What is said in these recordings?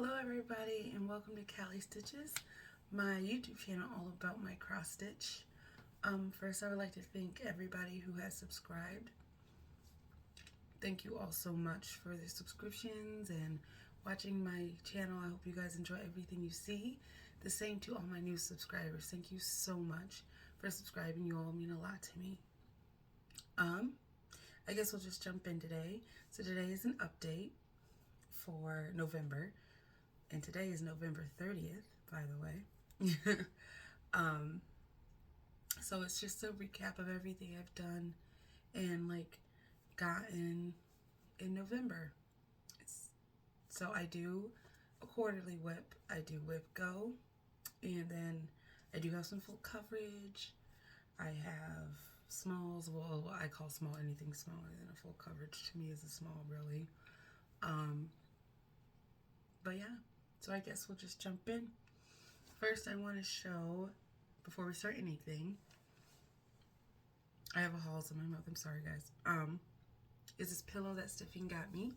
Hello everybody and welcome to Callie Stitches, my YouTube channel all about my cross stitch. First I would like to thank everybody who has subscribed. Thank you all so much for the subscriptions and watching my channel. I hope you guys enjoy everything you see. The same to all my new subscribers. Thank you so much for subscribing. You all mean a lot to me. I guess we'll just jump in today. So today is an update for November. And today is November 30th, by the way. So it's just a recap of everything I've done and gotten in November. So I do a quarterly whip. I do whip go, and then I do have some full coverage. I have smalls. Well, I call small anything smaller than a full coverage. To me is a small, really. But yeah. So I guess we'll just jump in. First, I want to show, before we start anything, I have a halls in my mouth. I'm sorry, guys. Is this pillow that Stephanie got me.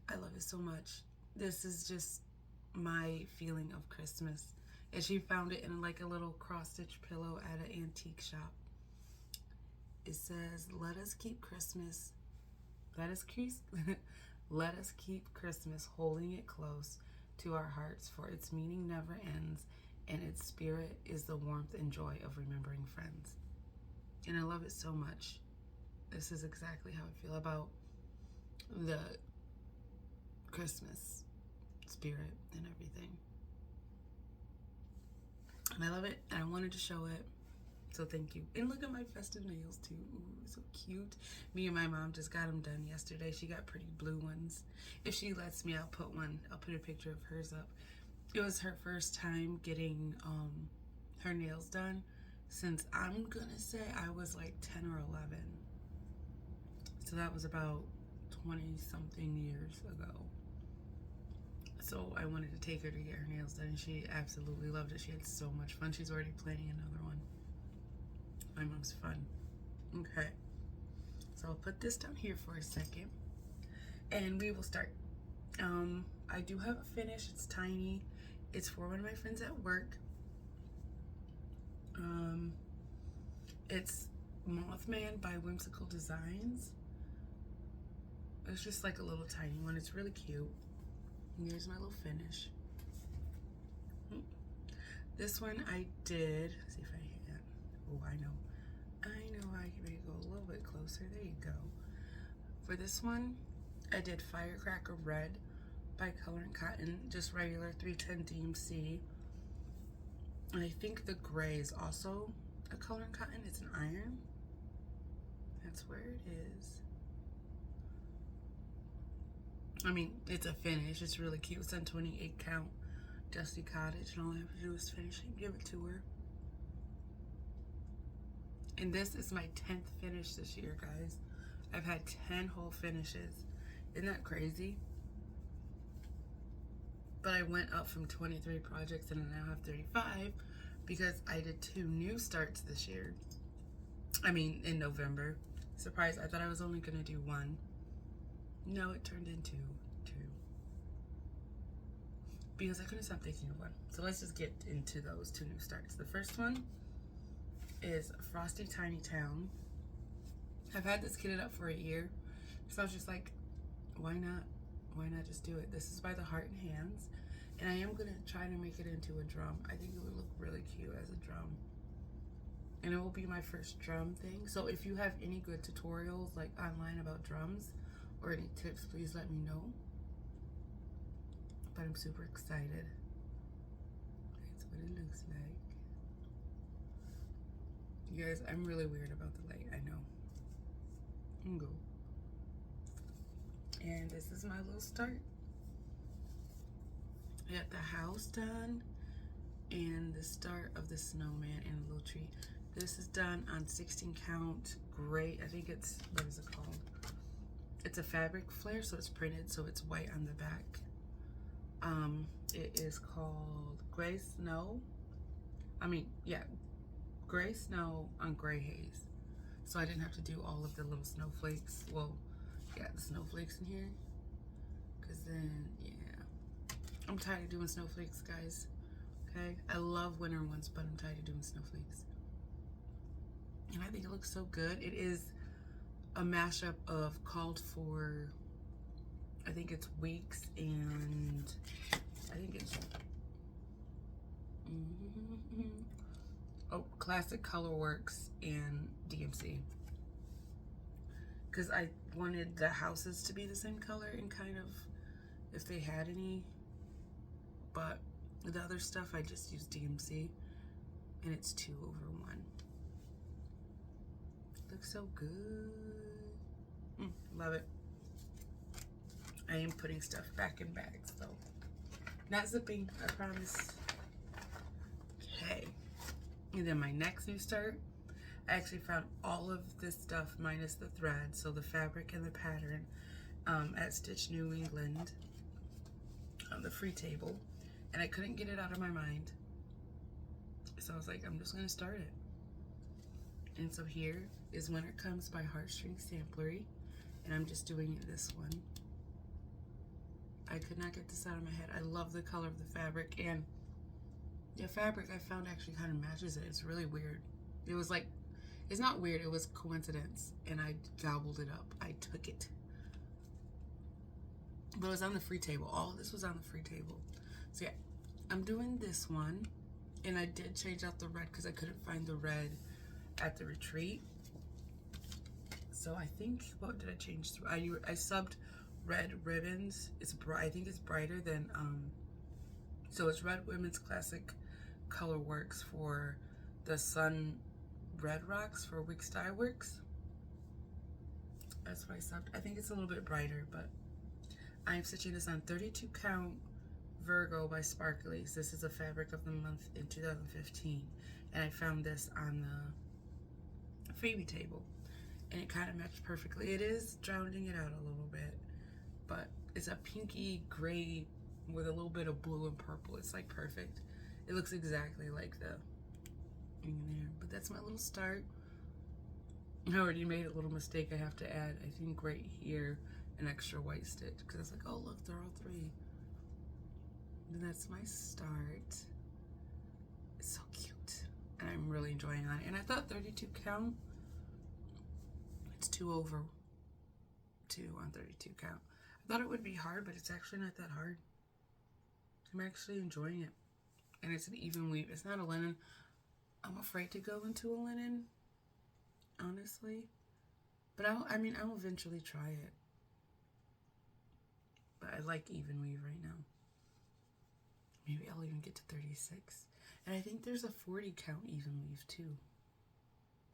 I love it so much. This is just my feeling of Christmas. And she found it in like a little cross-stitch pillow at an antique shop. It says, let us keep Christmas holding it close to our hearts, for its meaning never ends, and its spirit is the warmth and joy of remembering friends. And I love it so much. This is exactly how I feel about the Christmas spirit and everything. And I love it, and I wanted to show it. So thank you. And look at my festive nails too. Ooh, so cute. Me and my mom just got them done yesterday. She got pretty blue ones. If she lets me, I'll put a picture of hers up. It was her first time getting her nails done since, I'm gonna say, I was like 10 or 11. So that was about 20 something years ago. So I wanted to take her to get her nails done, and she absolutely loved it. She had so much fun. She's already planning another one. My mom's fun. Okay, so I'll put this down here for a second and we will start. I do have a finish. It's tiny. It's for one of my friends at work. It's Mothman by Whimsical Designs. It's just like a little tiny one. It's really cute. And here's my little finish. This one I did, let's see if I can. Oh, I know I can make it go a little bit closer. There you go. For this one, I did Firecracker Red by Color and Cotton, just regular 310 DMC. And I think the gray is also a Color and Cotton. It's an iron. That's where it is. I mean, it's a finish. It's really cute. It's on 28 count Dusty Cottage, and all I have to do is finish it and give it to her. And this is my 10th finish this year, guys. I've had 10 whole finishes. Isn't that crazy? But I went up from 23 projects and I now have 35 because I did 2 new starts this year. I mean, in November. Surprise, I thought I was only gonna do 1. No, it turned into 2. Because I couldn't stop thinking of 1. So let's just get into those 2 new starts. The first one is Frosty Tiny Town. I've had this kitted up for a year, so I was just like, why not? Why not just do it? This is by the Heart and Hands, and I am gonna try to make it into a drum. I think it would look really cute as a drum, and it will be my first drum thing. So if you have any good tutorials like online about drums or any tips, please let me know. But I'm super excited. That's what it looks like. You guys, I'm really weird about the light, I know. Go. And this is my little start. I got the house done and the start of the snowman and a little tree. This is done on 16 count gray. I think it's, what is it called? It's a fabric flare, so it's printed, so it's white on the back. It is called Gray Snow. Gray Snow on Gray Haze. So I didn't have to do all of the little snowflakes. Well, yeah, the snowflakes in here. Because then, yeah. I'm tired of doing snowflakes, guys. Okay? I love winter ones, but I'm tired of doing snowflakes. And I think it looks so good. It is a mashup of called for, I think it's Weeks, and I think it's oh, Classic Colorworks and DMC. Because I wanted the houses to be the same color and kind of, if they had any, but the other stuff I just used DMC, and it's 2/1. Looks so good. Love it. I am putting stuff back in bags though. Not zipping, I promise. Okay. And then my next new start, I actually found all of this stuff minus the thread, so the fabric and the pattern, at Stitch New England on the free table, and I couldn't get it out of my mind. So I was like, I'm just gonna start it. And so here is Winter Comes by Heartstring Samplery, and I'm just doing this one. I could not get this out of my head. I love the color of the fabric, and the fabric I found actually kind of matches it. It's really weird. It was like, it's not weird, it was coincidence, and I gobbled it up. I took it. But it was on the free table. All of this was on the free table. So yeah, I'm doing this one, and I did change out the red because I couldn't find the red at the retreat. So I think, what did I change? I subbed red ribbons. It's bright. I think it's brighter than so it's Red Women's Classic Color Works for the Sun Red Rocks for Weeks Dye Works. That's what I subbed. I think it's a little bit brighter, but I'm stitching this on 32 count Virgo by Sparklies. This is a fabric of the month in 2015, and I found this on the freebie table, and it kind of matched perfectly. It is drowning it out a little bit, but it's a pinky gray with a little bit of blue and purple. It's like perfect. It looks exactly like the in there. But that's my little start. I already made a little mistake. I have to add, I think right here, an extra white stitch, because I was like, oh look, they're all three. And that's my start. It's so cute, and I'm really enjoying on it. And I thought 32 count, it's 2/2 on 32 count. I thought it would be hard, but it's actually not that hard. I'm actually enjoying it. And it's an even weave. It's not a linen. I'm afraid to go into a linen, honestly. But I'll eventually try it. But I like even weave right now. Maybe I'll even get to 36. And I think there's a 40 count even weave too,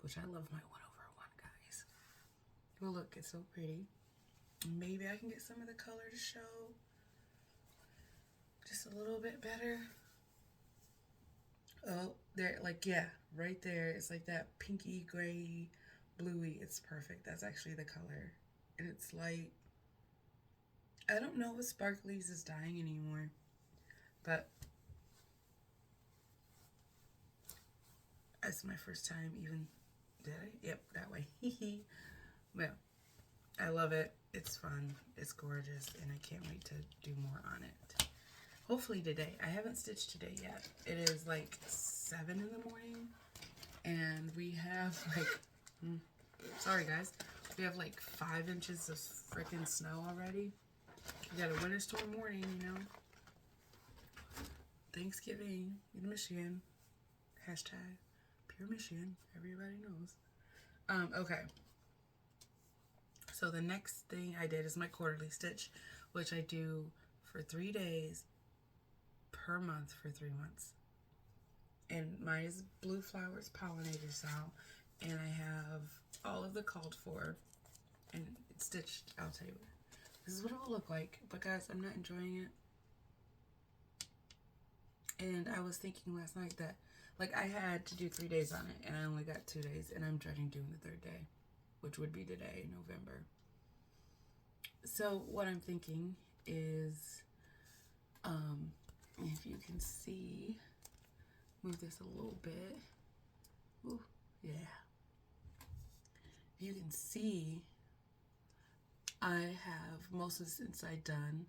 which I love my 1/1, guys. Well, look, it's so pretty. Maybe I can get some of the color to show just a little bit better. Oh, there, like, yeah, right there. It's like that pinky gray, bluey. It's perfect. That's actually the color. And it's light. I don't know if Sparklies is dyeing anymore, but that's my first time even, did I? Yep, that way. Well, I love it. It's fun. It's gorgeous, and I can't wait to do more on it. Hopefully today. I haven't stitched today yet. It is like 7 in the morning, and we have like, sorry guys, we have like 5 inches of freaking snow already. We got a winter storm warning, you know. Thanksgiving in Michigan. Hashtag pure Michigan. Everybody knows. Okay. So the next thing I did is my quarterly stitch, which I do for 3 days per month for 3 months. And mine is Blue Flowers Pollinator style, and I have all of the called for, and it's stitched. I'll tell you what. This is what it will look like, but guys, I'm not enjoying it. And I was thinking last night that, like, I had to do 3 days on it, and I only got 2 days, and I'm dreading doing the 3rd day, which would be today, November. So what I'm thinking is, if you can see, move this a little bit. Ooh, yeah. If you can see, I have most of this inside done.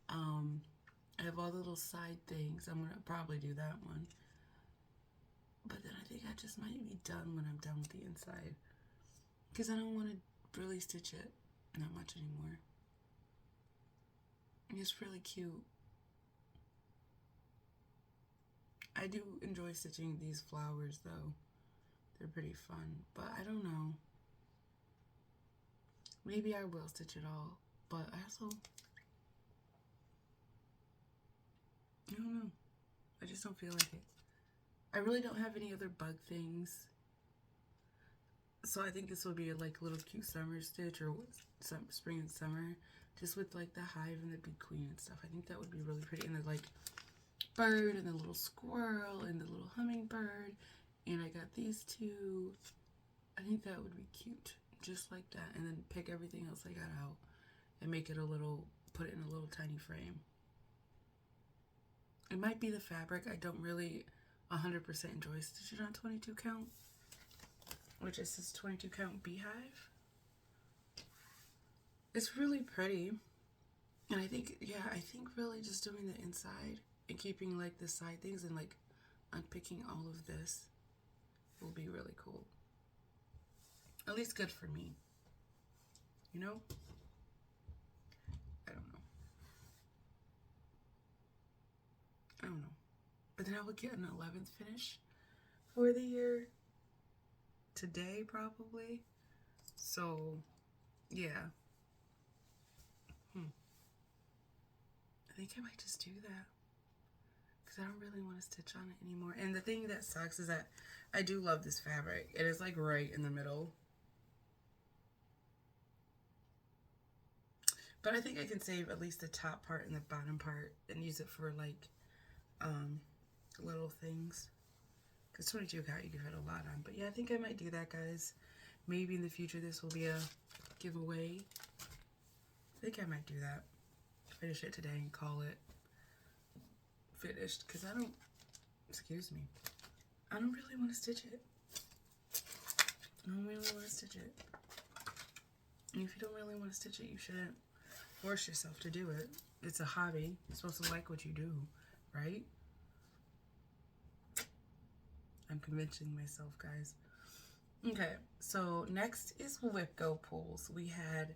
I have all the little side things. I'm gonna probably do that one. But then I think I just might be done when I'm done with the inside. Because I don't want to really stitch it not much anymore. It's really cute. I do enjoy stitching these flowers though. They're pretty fun. But I don't know. Maybe I will stitch it all. But I also... I don't know. I just don't feel like it. I really don't have any other bug things. So I think this will be a like little cute summer stitch or some spring and summer. Just with like the hive and the bee queen and stuff. I think that would be really pretty. And the like bird and the little squirrel and the little hummingbird. And I got these two. I think that would be cute. Just like that. And then pick everything else I got out and make it a little, put it in a little tiny frame. It might be the fabric. I don't really 100% enjoy stitching on 22 count, which is this 22 count beehive. It's really pretty. And I think, yeah, I think really just doing the inside and keeping like the side things and like unpicking all of this will be really cool. At least good for me. You know? I don't know. I don't know. But then I will get an 11th finish for the year. Today, probably. So, yeah. I think I might just do that. Because I don't really want to stitch on it anymore. And the thing that sucks is that I do love this fabric. It is like right in the middle. But I think I can save at least the top part and the bottom part and use it for like little things. Because 22 count you can fit a lot on. But yeah, I think I might do that, guys. Maybe in the future this will be a giveaway. I think I might do that. Finish it today and call it finished. Because I don't, excuse me, I don't really want to stitch it. I don't really want to stitch it. And if you don't really want to stitch it, you shouldn't force yourself to do it. It's a hobby. You're supposed to like what you do, right? I'm convincing myself, guys. Okay, so next is whip go pulls. We had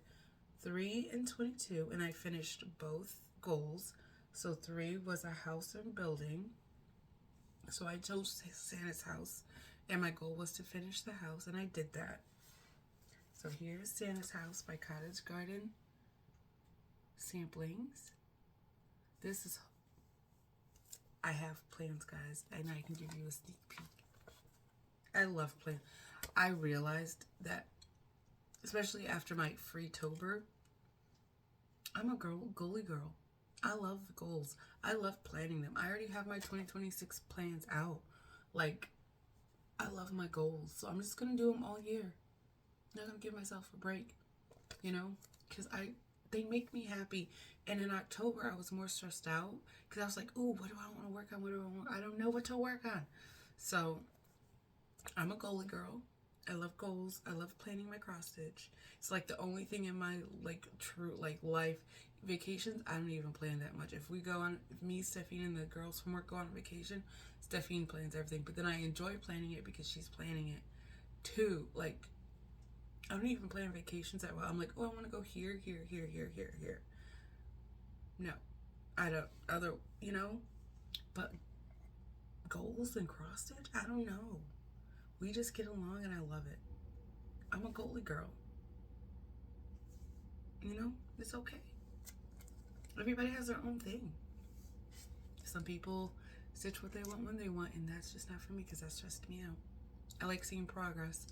3 and 22, and I finished both goals. So 3 was a house and building. So I chose Santa's house, and my goal was to finish the house, and I did that. So here's Santa's house by Cottage Garden samplings. This is, I have plans, guys, and I can give you a sneak peek. I love plans. I realized that, especially after my Freetober, I'm a goalie girl. I love the goals. I love planning them. I already have my 2026 plans out. Like, I love my goals. So I'm just going to do them all year. I'm not going to give myself a break, you know, because they make me happy. And in October, I was more stressed out because I was like, ooh, what do I want to work on? What do I want? I don't know what to work on. So I'm a goalie girl. I love goals. I love planning my cross stitch. It's like the only thing in my like true like life. Vacations, I don't even plan that much. If we go on, if me, Stephine, and the girls from work go on vacation, Stephine plans everything. But then I enjoy planning it because she's planning it too. Like, I don't even plan vacations that well. I'm like, oh, I want to go here, here, here, here, here, here. No, I don't. Other, you know, but goals and cross stitch, I don't know. We just get along and I love it. I'm a goalie girl. You know, it's okay. Everybody has their own thing. Some people stitch what they want when they want, and that's just not for me because that stressed me out. I like seeing progress.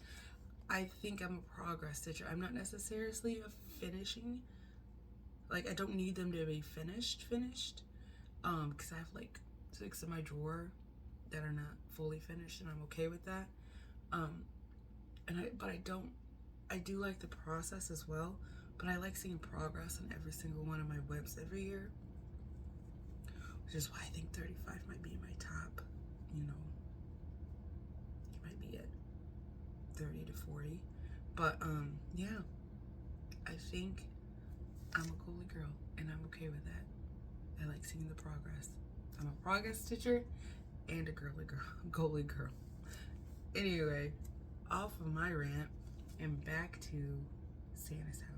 I think I'm a progress stitcher. I'm not necessarily a finishing. Like, I don't need them to be finished. Because I have like 6 in my drawer that are not fully finished, and I'm okay with that. I do like the process as well, but I like seeing progress on every single one of my whips every year, which is why I think 35 might be my top, you know, it might be at 30 to 40, but yeah, I think I'm a goalie girl, and I'm okay with that. I like seeing the progress. I'm a progress stitcher and a girly girl, goalie girl. Anyway, off of my rant and back to Santa's house.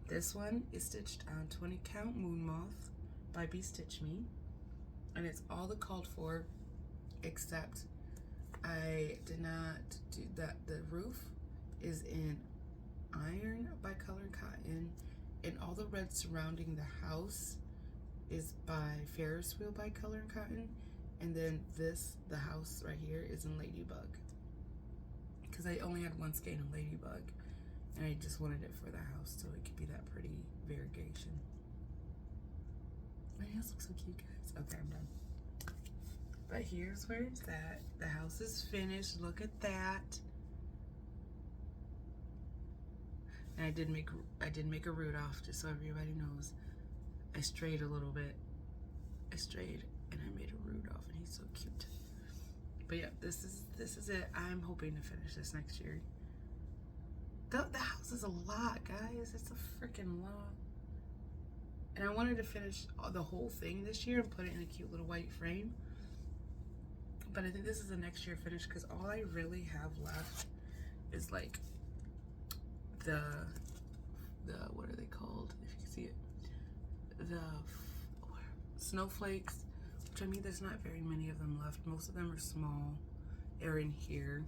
This one is stitched on 20 count Moon Moth by Be Stitch Me, and it's all the called for, except I did not do that. The roof is in iron bicolor cotton, and all the red surrounding the house is by Ferris wheel bicolor cotton, and then the house right here is in ladybug, because I only had one skein of ladybug and I just wanted it for the house so it could be that pretty variegation. My nails look so cute, guys. Okay, I'm done. But here's where it's at. The house is finished. Look at that. And I did make a Rudolph, just so everybody knows. I strayed a little bit. I strayed and I made a Rudolph, and he's so cute. But yeah, this is it. I'm hoping to finish this next year. The house is a lot, guys. It's a freaking lot. And I wanted to finish the whole thing this year and put it in a cute little white frame. But I think this is the next year finish, because all I really have left is like the what are they called? If you can see it, the snowflakes. Which, I mean, there's not very many of them left. Most of them are small. They're in here.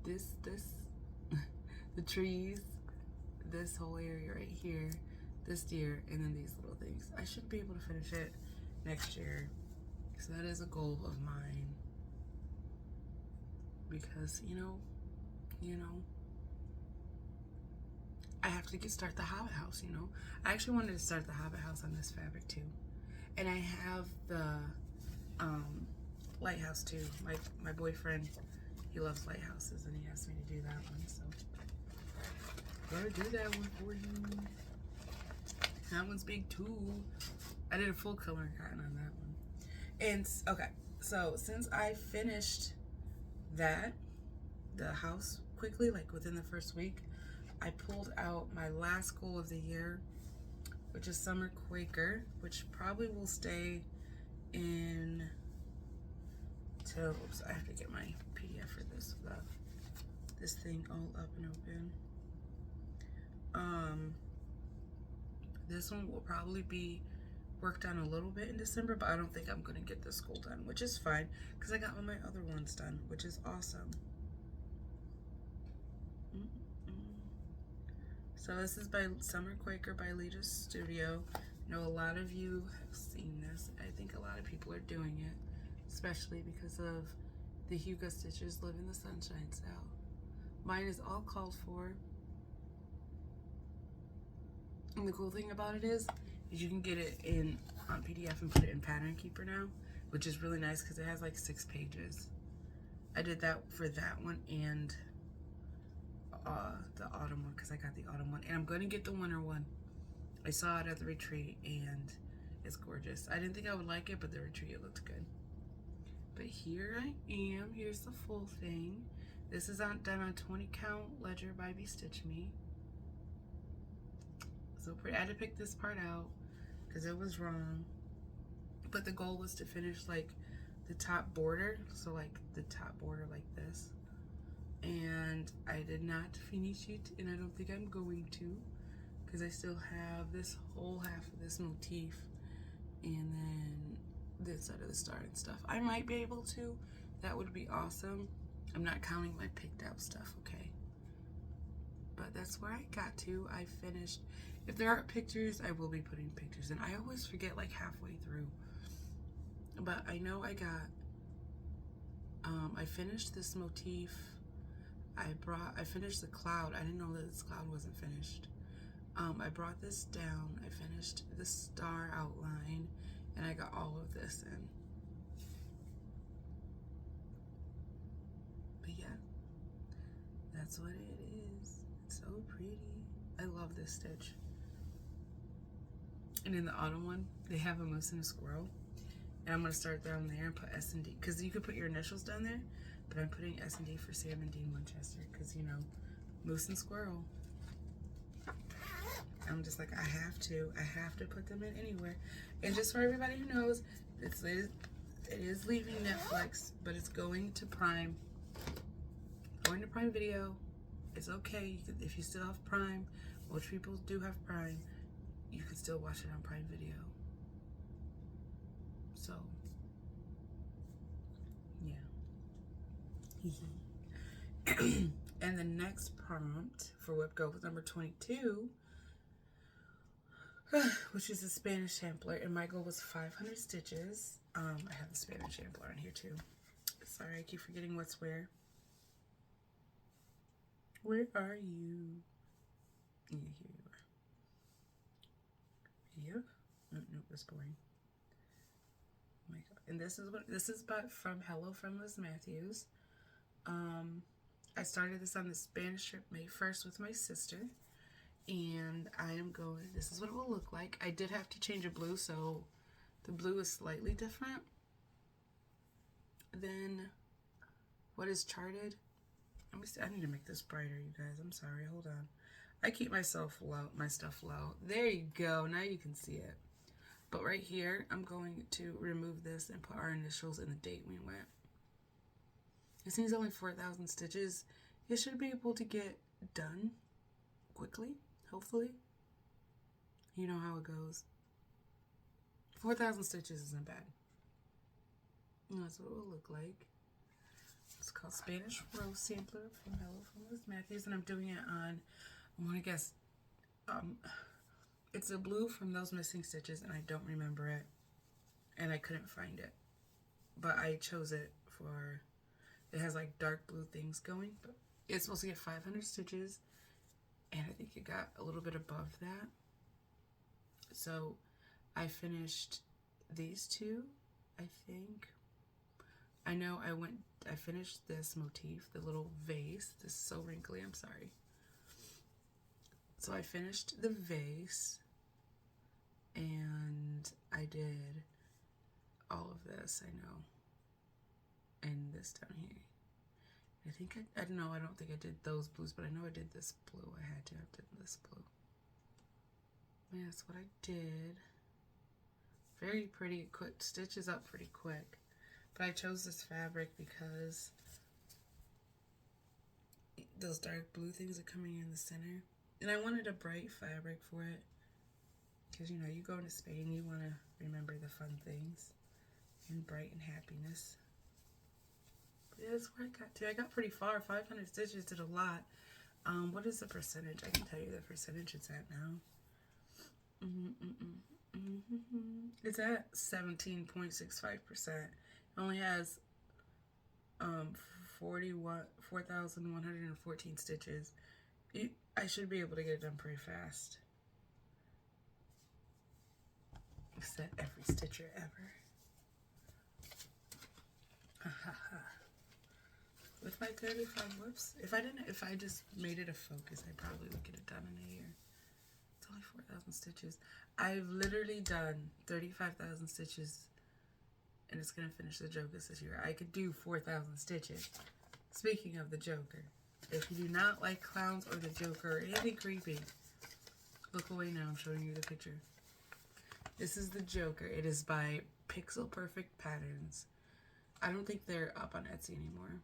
This the trees, this whole area right here, this deer, and then these little things. I should be able to finish it next year, so that is a goal of mine. Because you know, I have to start the Hobbit house. You know, I actually wanted to start the Hobbit house on this fabric too, and I have the lighthouse too. My boyfriend, he loves lighthouses, and he asked me to do that one, so gotta do that one for him. That one's big too. I did a full color cotton on that one. And okay, so since I finished the house quickly, like within the first week, I pulled out my last goal of the year, which is Summer Quaker, which probably will stay in till, oops, I have to get my PDF for this without this thing all up and open. This one will probably be worked on a little bit in December, but I don't think I'm gonna get this goal done, which is fine, because I got all my other ones done, which is awesome. So this is by Summer Quaker by Lita Studio. I know a lot of you have seen this. I think a lot of people are doing it, especially because of the Hugo Stitches Live in the Sunshine style. Mine is all called for. And the cool thing about it is you can get it on PDF and put it in Pattern Keeper now, which is really nice because it has like 6 pages. I did that for that one and the autumn one, because I got the autumn one, and I'm going to get the winter one. I saw it at the retreat and it's gorgeous. I didn't think I would like it, but the retreat, it looked good. But here I am. Here's the full thing. This is done on 20 count ledger by Be Stitch Me. So pretty. I had to pick this part out because it was wrong, but the goal was to finish like the top border, so like the top border like this, and I did not finish it, and I don't think I'm going to, because I still have this whole half of this motif and then this side of the star and stuff. I might be able to. That would be awesome. I'm not counting my picked out stuff, okay? But that's where I got to. I finished. If there aren't pictures, I will be putting pictures in. I always forget like halfway through. But I know I got, I finished this motif. I finished the cloud. I didn't know that this cloud wasn't finished. I brought this down. I finished the star outline, and I got all of this in. But yeah, that's what it is. It's so pretty. I love this stitch. And in the autumn one, they have a moose and a squirrel. And I'm gonna start down there and put S&D, because you could put your initials down there, but I'm putting S&D for Sam and Dean Winchester, because you know, moose and squirrel. I'm just like, I have to put them in anywhere. And just for everybody who knows, it is leaving Netflix, but it's going to Prime. Going to Prime Video. It's okay. If you still have Prime, which people do have Prime, you can still watch it on Prime Video. So, yeah. And the next prompt for Whip Go was number 22, which is a Spanish sampler, and my goal was 500 stitches. I have the Spanish sampler on here too. Sorry, I keep forgetting what's where. Where are you? Yeah, here you are. Yep. Nope, that's boring. Oh my God. And this is from Hello from Liz Matthews. I started this on the Spanish trip May 1st with my sister, and I am going, this is what it will look like. I did have to change a blue, so the blue is slightly different than what is charted. Let me see, I need to make this brighter, you guys. I'm sorry, hold on. I keep my stuff low. There you go, now you can see it. But right here, I'm going to remove this and put our initials and the date we went. This thing's only 4,000 stitches. You should be able to get done quickly, hopefully. You know how it goes. 4,000 stitches isn't bad. And that's what it will look like. It's called Spanish Rose Sampler from Hello from Liz Matthews, and I'm doing it on, I want to guess, it's a blue from those missing stitches, and I don't remember it, and I couldn't find it. But I chose it for, it has like dark blue things going, but it's supposed to get 500 stitches, and I think it got a little bit above that. So I finished these two, I think. I know I finished this motif, the little vase. This is so wrinkly, I'm sorry. So I finished the vase, and I did all of this, I know, and this down here. I think I don't know, I don't think I did those blues, but I know I did this blue. I had to have done this blue. Yeah, that's what I did. Very pretty, quick, stitches up pretty quick. But I chose this fabric because those dark blue things are coming in the center. And I wanted a bright fabric for it. Because, you know, you go into Spain, you want to remember the fun things. And bright and happiness. But yeah, that's where I got to. I got pretty far. 500 stitches did a lot. What is the percentage? I can tell you the percentage it's at now. It's at 17.65%. Only has 4,114 stitches. I should be able to get it done pretty fast. I've said every stitcher ever. With my 35 whips, if I just made it a focus, I probably would get it done in a year. It's only 4,000 stitches. I've literally done 35,000 stitches, and it's gonna finish the Joker this year. I could do 4,000 stitches. Speaking of the Joker, if you do not like clowns or the Joker or anything creepy, look away now. I'm showing you the picture. This is the Joker. It is by Pixel Perfect Patterns. I don't think they're up on Etsy anymore.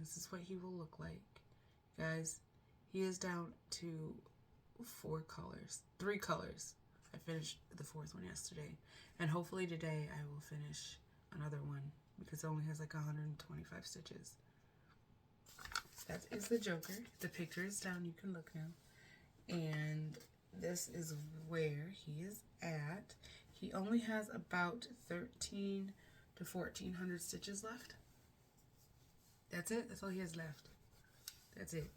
This is what he will look like, guys. He is down to 3 colors. I finished the 4th one yesterday, and hopefully today I will finish another one because it only has like 125 stitches. That is the Joker. The picture is down. You can look now. And this is where he is at. He only has about 1,300 to 1,400 stitches left. That's it. That's all he has left. That's it.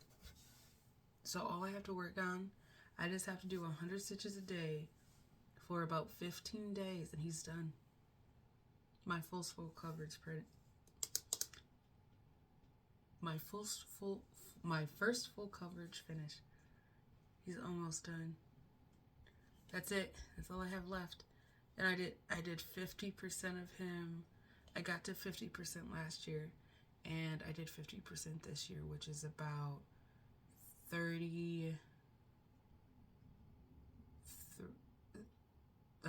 So all I have to work on, I just have to do 100 stitches a day for about 15 days, and he's done. My first full coverage print. My first full coverage finish. He's almost done. That's it. That's all I have left. And I did 50% of him. I got to 50% last year, and I did 50% this year, which is about 30.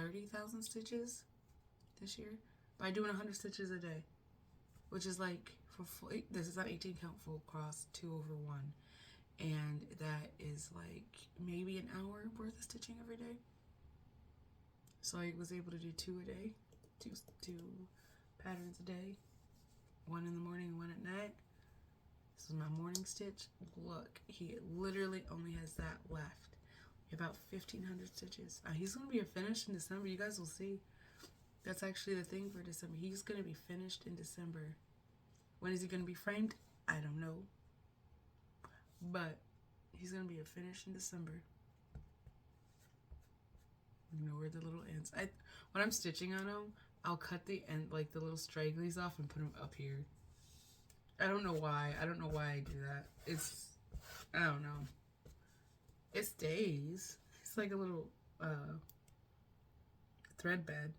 30,000 stitches this year by doing 100 stitches a day, which is like for full, this is an 18 count full cross 2/1, and that is like maybe an hour worth of stitching every day. So I was able to do 2 a day, two patterns a day, 1 in the morning and 1 at night. This is my morning stitch. Look, he literally only has that left. About 1,500 stitches. He's gonna be finished in December. You guys will see. That's actually the thing for December. He's gonna be finished in December. When is he gonna be framed? I don't know. But he's gonna be finished in December. You know where the little ends. When I'm stitching on him, I'll cut the end, like the little stragglies off, and put them up here. I don't know why. I don't know why I do that. I don't know. It stays. It's like a little thread bed.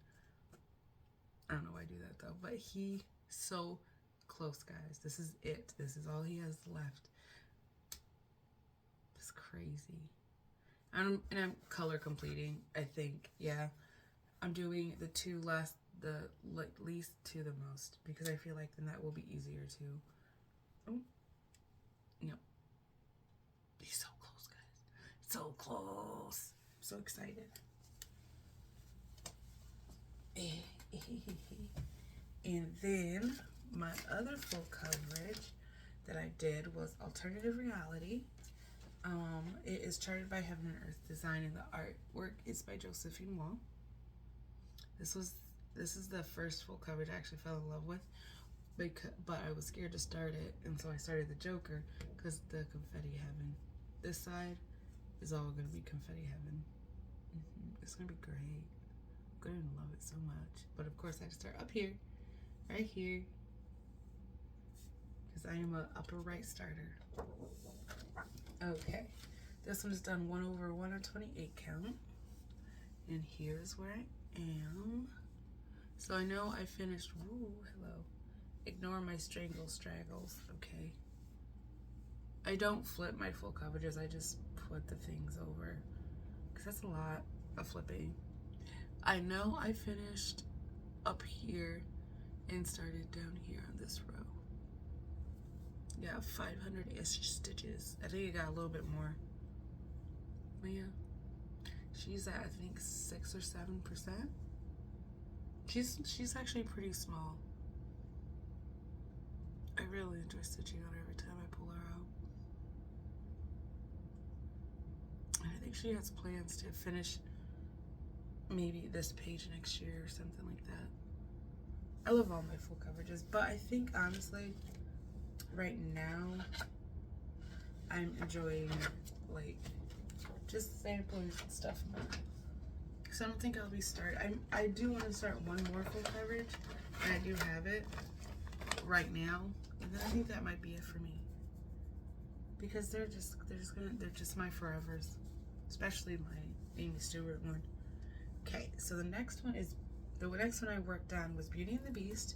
I don't know why I do that though. But he's so close, guys. This is it. This is all he has left. It's crazy. And I'm color completing, I think. Yeah. I'm doing the least to the most, because I feel like then that will be easier to. Oh. No. He's so close, guys. So close. I'm so excited. And then my other full coverage that I did was Alternative Reality. It is charted by Heaven and Earth Design, and the artwork is by Josephine Wall. This is the first full coverage I actually fell in love with, but I was scared to start it, and so I started the Joker because the Confetti Heaven. This side is all gonna be Confetti Heaven. It's gonna be great. I'm gonna love it so much. But of course I have to start up here, right here, because I am a upper right starter. Okay, this one is done 1/128 count, and here's where I am. So I know I finished. Ooh, hello. Ignore my straggles. Okay. I don't flip my full coverages. I just put the things over, because that's a lot of flipping. I know I finished up here and started down here on this row. Yeah, 500-ish stitches. I think I got a little bit more. But yeah, she's at, I think, 6 or 7%. She's actually pretty small. I really enjoy stitching on her every time I pull her out. And I think she has plans to finish maybe this page next year or something like that. I love all my full coverages, but I think honestly, right now, I'm enjoying like just sampling stuff more. So I don't think I'll be I do want to start one more full coverage, and I do have it right now, and then I think that might be it for me, because they're just my forevers, especially my Amy Stewart one. Okay, so the next one I worked on was Beauty and the Beast.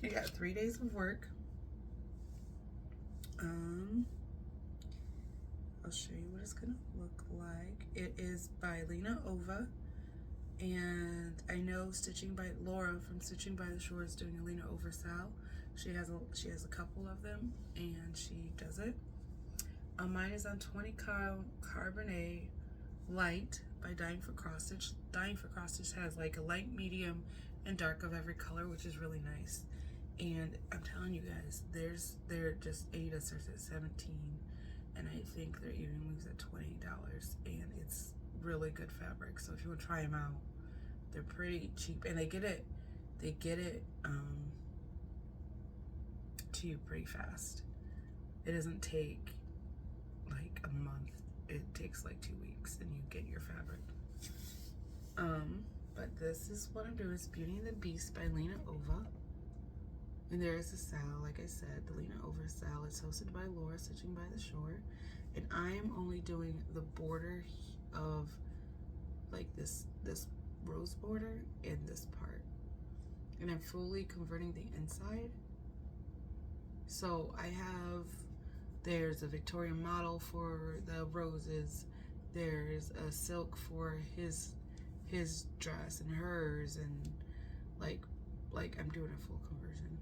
I got 3 days of work. I'll show you what it's gonna look like. It is by Lena Ova, and I know Laura from Stitching by the Shore is doing a Lena Ova style. She has a couple of them, and she does it. Mine is on 20 count Carbonate Light by Dying for Cross Stitch. Dying for Cross Stitch has like a light, medium, and dark of every color, which is really nice. And I'm telling you guys, they're just Ada starts at $17, and I think they're even moves at $20, and it's really good fabric. So if you want to try them out, they're pretty cheap, and they get it to you pretty fast. It doesn't take like a month. It takes like 2 weeks, and you get your fabric. But this is what I'm doing. It's Beauty and the Beast by Lena Ova. And there is a style, like I said, the Lena Ova style. It's hosted by Laura, Stitching by the Shore. And I am only doing the border of like this rose border in this part. And I'm fully converting the inside. So there's a Victorian model for the roses. There's a silk for his his dress and hers, and like I'm doing a full conversion.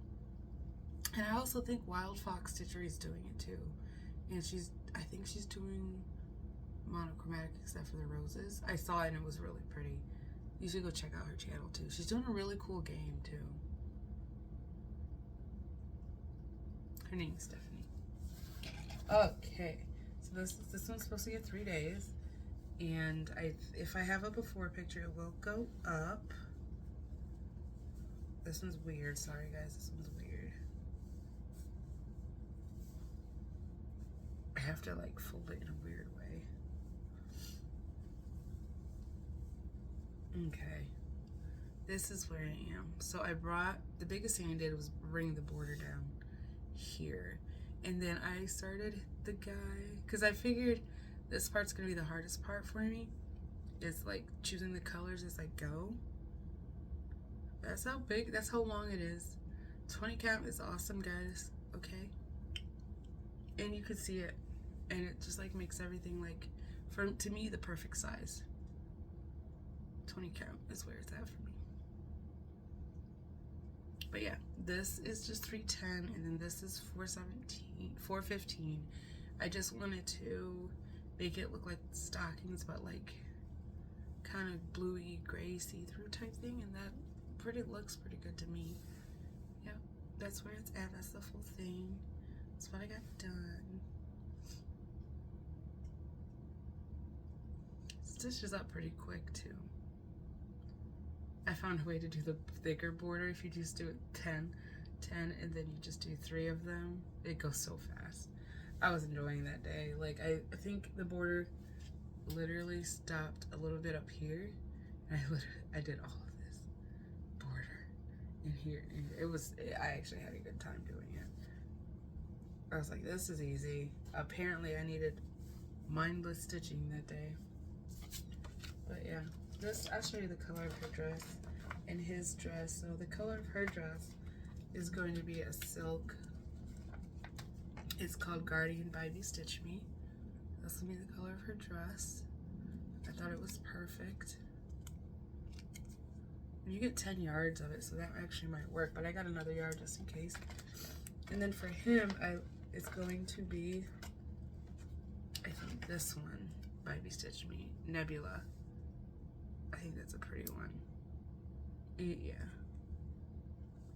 And I also think Wild Fox Stitchery is doing it too. And I think she's doing monochromatic except for the roses. I saw it and it was really pretty. You should go check out her channel too. She's doing a really cool game too. Her name's Stephanie. Okay, so this one's supposed to get 3 days, and if I have a before picture, it will go up. This one's weird. Sorry guys, this one's weird. I have to like fold it in a weird way. Okay, this is where I am. So the biggest thing I did was bring the border down here, and then I started the guy because I figured this part's gonna be the hardest part for me, is like choosing the colors as I go. That's how long it is. 20 count is awesome, guys. Okay, and you can see it, and it just like makes everything like, to me, the perfect size. 20 count is where it's at for me. But yeah, this is just 310, and then this is 415. I just wanted to make it look like stockings, but like kind of bluey gray see-through type thing, and that looks pretty good to me. Yep, that's where it's at. That's the full thing. That's what I got done. Stitches up pretty quick too. I found a way to do the thicker border. If you just do it 10, and then you just do 3 of them, it goes so fast. I was enjoying that day. Like I think the border literally stopped a little bit up here, and I did all of this border in here. And I actually had a good time doing it. I was like, this is easy. Apparently I needed mindless stitching that day. But yeah, I'll show you the color of her dress and his dress. So the color of her dress is going to be a silk. It's called Guardian by Stitch Me. That's gonna be the color of her dress. I thought it was perfect. And you get 10 yards of it, so that actually might work, but I got another yard just in case. And then for him, it's going to be, I think this one by Stitch Me, Nebula. I think that's a pretty one. Yeah.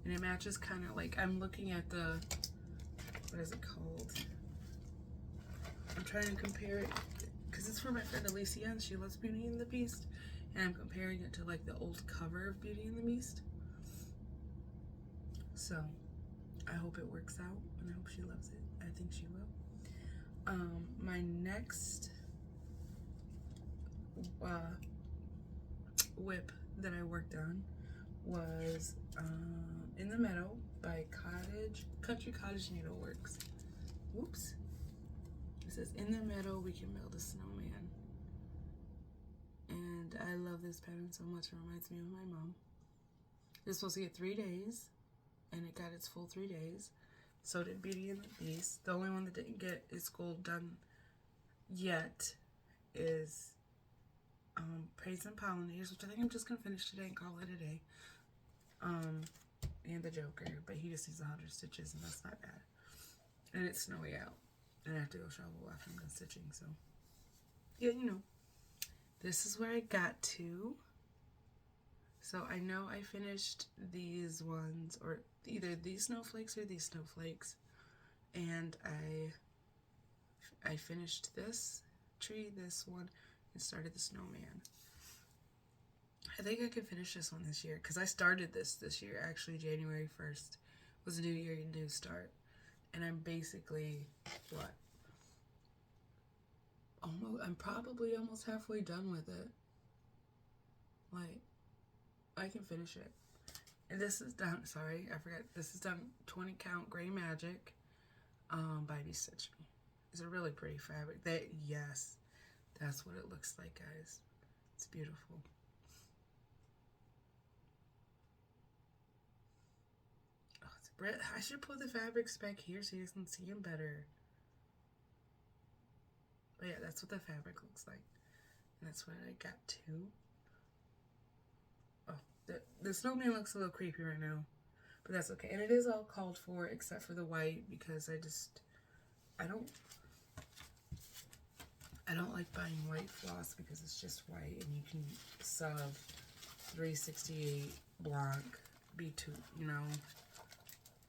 And it matches kind of like, I'm looking at the, what is it called? I'm trying to compare it, because it's for my friend Alicia, and she loves Beauty and the Beast. And I'm comparing it to like the old cover of Beauty and the Beast. So, I hope it works out, and I hope she loves it. I think she will. My next whip that I worked on was In the Meadow by Country Cottage Needleworks. Whoops. It says, in the meadow we can build a snowman. And I love this pattern so much. It reminds me of my mom. It's supposed to get 3 days, and it got its full 3 days. So did Beauty and the Beast. The only one that didn't get its goal done yet is Praise and Pollinators, which I think I'm just gonna finish today and call it a day. And the Joker, but he just needs 100 stitches, and that's not bad. And it's snowy out, and I have to go shovel after I'm done stitching, so yeah, you know. This is where I got to. So I know I finished these ones, or either these snowflakes or these snowflakes, and I finished this tree, this one, and started the snowman. I think I can finish this one this year, because I started this year. Actually, January 1st was a new year, new start. And I'm basically, what? I'm probably almost halfway done with it. Like, I can finish it. And this is done, sorry, I forgot. This is done 20 count Gray Magic by Stitch Me. It's a really pretty fabric. Yes, that's what it looks like, guys. It's beautiful. I should put the fabrics back here so you guys can see them better. But yeah, that's what the fabric looks like. And that's what I got to. The snowman looks a little creepy right now, but that's okay. And it is all called for except for the white, because I don't like buying white floss because it's just white, and you can sub 368 Blanc B2, you know,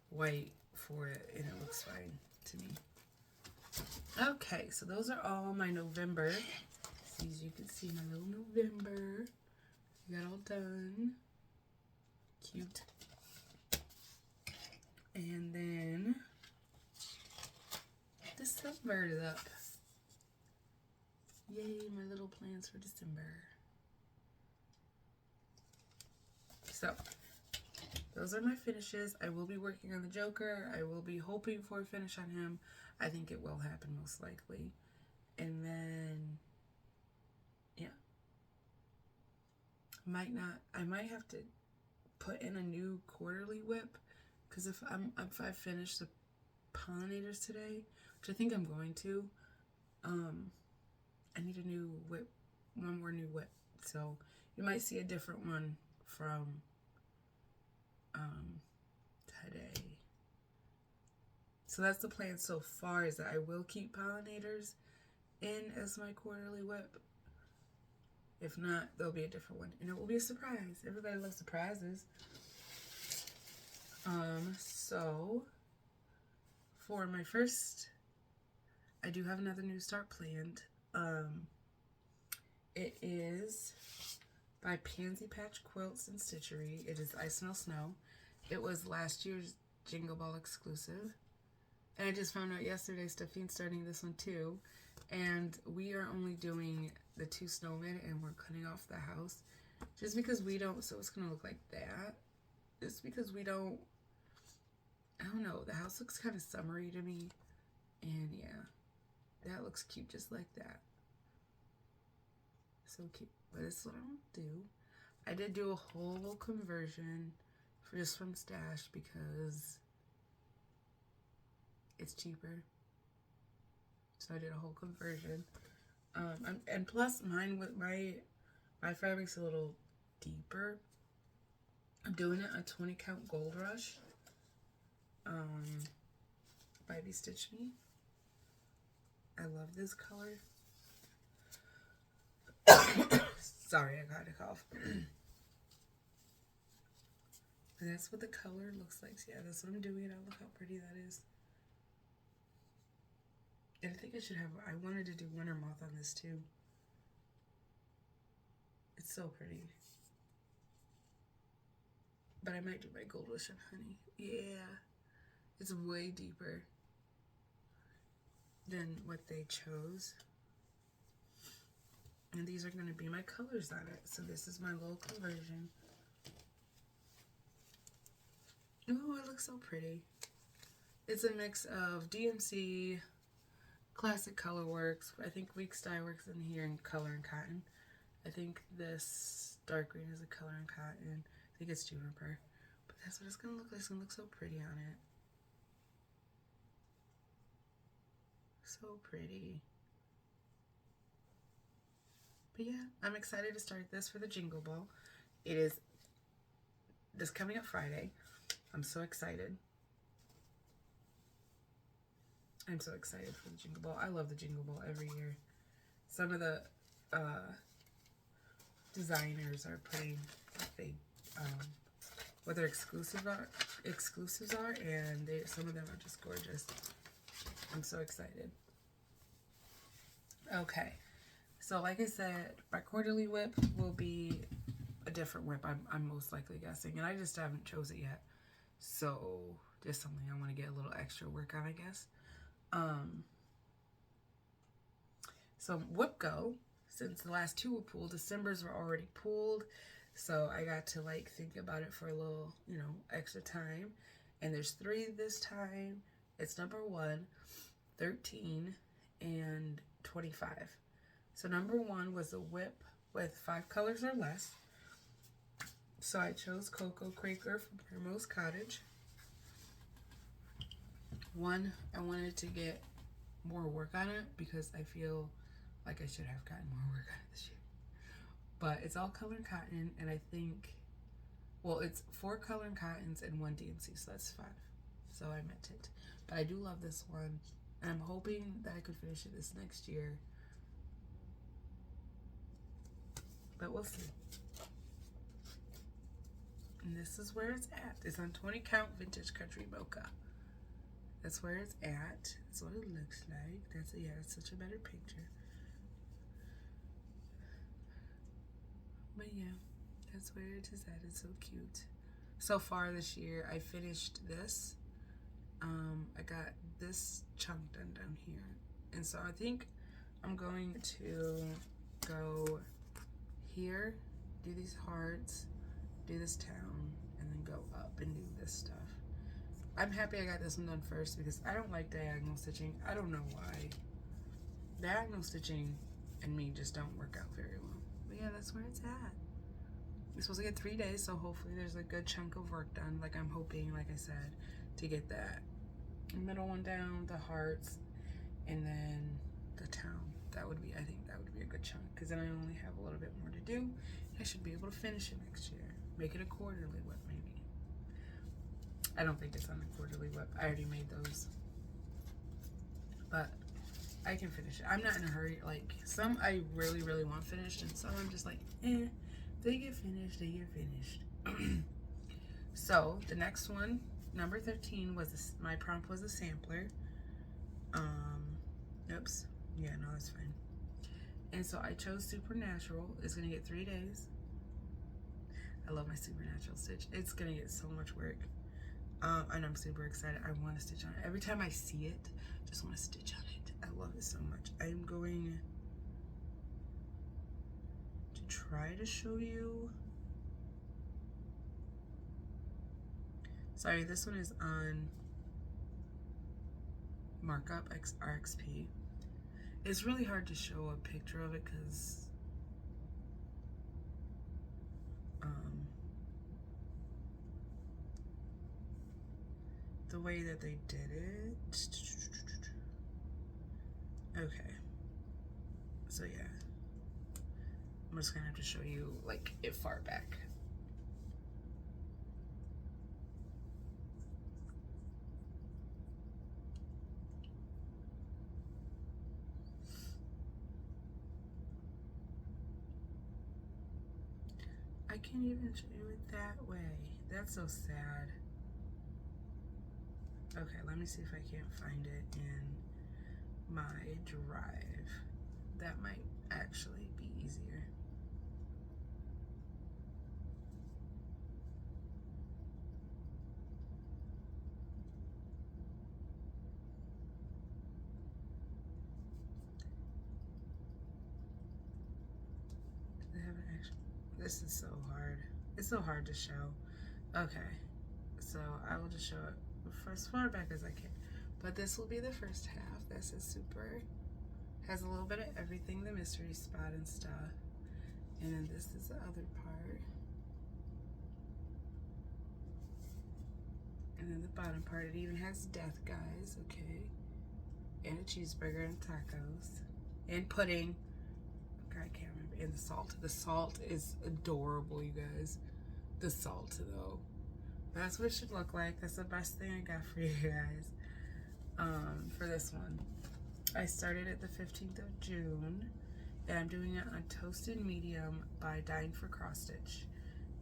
white for it, and it looks fine to me. Okay, so those are all my November. So as you can see, my little November. Got all done. Cute. And then December is up. Yay, my little plans for December. So, those are my finishes. I will be working on the Joker. I will be hoping for a finish on him. I think it will happen most likely. And then, yeah. I might have to put in a new quarterly whip, because if I finish the pollinators today, which I think I'm going to, I need a new whip, one more new whip. So you might see a different one from today. So that's the plan so far, is that I will keep pollinators in as my quarterly whip. If not, there'll be a different one, and it will be a surprise. Everybody loves surprises. So for my first, I do have another new start planned. It is by Pansy Patch Quilts and Stitchery. It is I Smell Snow. It was last year's Jingle Ball exclusive. And I just found out yesterday Stephane's starting this one too. And we are only doing the 2 snowmen, and we're cutting off the house. Just because we don't, so it's going to look like that. Just because we don't, I don't know, the house looks kind of summery to me. And yeah, that looks cute just like that. So cute. But that's what I'm going to do. I did do a whole conversion just from Stash because it's cheaper. So I did a whole conversion. And plus mine with my fabric's a little deeper. I'm doing it a 20 count Gold Rush. By Be Stitch Me. I love this color. Sorry, I got a cough. And that's what the color looks like. So yeah, that's what I'm doing. Oh, look how pretty that is. And I think I wanted to do Winter Moth on this too. It's so pretty. But I might do my Gold Rush and Honey. Yeah. It's way deeper than what they chose. And these are going to be my colors on it. So this is my little conversion. Ooh, it looks so pretty. It's a mix of DMC, Classic Colorworks, I think Weeks Dye Works in here, and Color and Cotton. I think this dark green is a Color and Cotton. I think it's Juniper. But that's what it's going to look like. It's going to look so pretty on it. So pretty. But yeah, I'm excited to start this for the Jingle Ball. It is this coming up Friday. I'm so excited. I'm so excited for the Jingle Ball. I love the Jingle Ball every year. Some of the designers are putting what their exclusives are, and some of them are just gorgeous. I'm so excited. Okay, so like I said, my quarterly whip will be a different whip. I'm most likely guessing, and I just haven't chose it yet. So just something I want to get a little extra work on, I guess. So whip go, since the last 2 were pulled, December's were already pulled. So I got to like think about it for a little, extra time. And there's 3 this time. It's number 1, 13, and 25. So number 1 was a whip with 5 colors or less. So I chose Cocoa Cracker from Primrose Cottage. 1, I wanted to get more work on it because I feel like I should have gotten more work on it this year. But it's all color cotton, and I think Well, it's 4 coloring cottons and 1 DNC, so that's 5. So I meant it. But I do love this one. And I'm hoping that I could finish it this next year. But we'll see. And this is where it's at. It's on 20 count vintage country mocha. That's where it's at. That's what it looks like. Yeah, it's such a better picture. But yeah, that's where it is at. It's so cute. So far this year, I finished this. I got this chunk done down here. And so I think I'm going to go here, do these hearts, do this town, and then go up and do this stuff. I'm happy I got this one done first because I don't like diagonal stitching. I don't know why. Diagonal stitching and me just don't work out very well. But yeah, that's where it's at. I'm supposed to get 3 days, so hopefully there's a good chunk of work done. Like I'm hoping, like I said, to get that middle one down, the hearts, and then the town. I think that would be a good chunk because then I only have a little bit more to do. I should be able to finish it next year. Make it a quarterly whip, maybe. I don't think it's on a quarterly whip. I already made those. But I can finish it. I'm not in a hurry. Like, some I really, really want finished, and some I'm just like, they get finished, they get finished. So, the next one, number 13, was my prompt was a sampler. Oops. Yeah, no, that's fine. And so I chose Supernatural. It's going to get 3 days. I love my Supernatural stitch. It's going to get so much work. And I'm super excited. I want to stitch on it. Every time I see it, I just want to stitch on it. I love it so much. I'm going to try to show you. Sorry, this one is on Markup RXP. It's really hard to show a picture of it because the way that they did it. Okay. So yeah. I'm just gonna have to show you like it far back. I can't even show you it that way. That's so sad. Okay, let me see if I can't find it in my drive. That might actually be easier. They haven't actually. This is so hard. It's so hard to show. Okay, so I will just show it as far back as I can. But this will be the first half. This is super. Has a little bit of everything, the mystery spot and stuff. And then this is the other part. And then the bottom part, it even has death, guys, okay? And a cheeseburger and tacos. And pudding. Okay, I can't remember. And the salt. The salt is adorable, you guys. The salt, though. That's what it should look like. That's the best thing I got for you guys. For this one. I started it the 15th of June. And I'm doing it on Toasted Medium by Dying for Cross Stitch.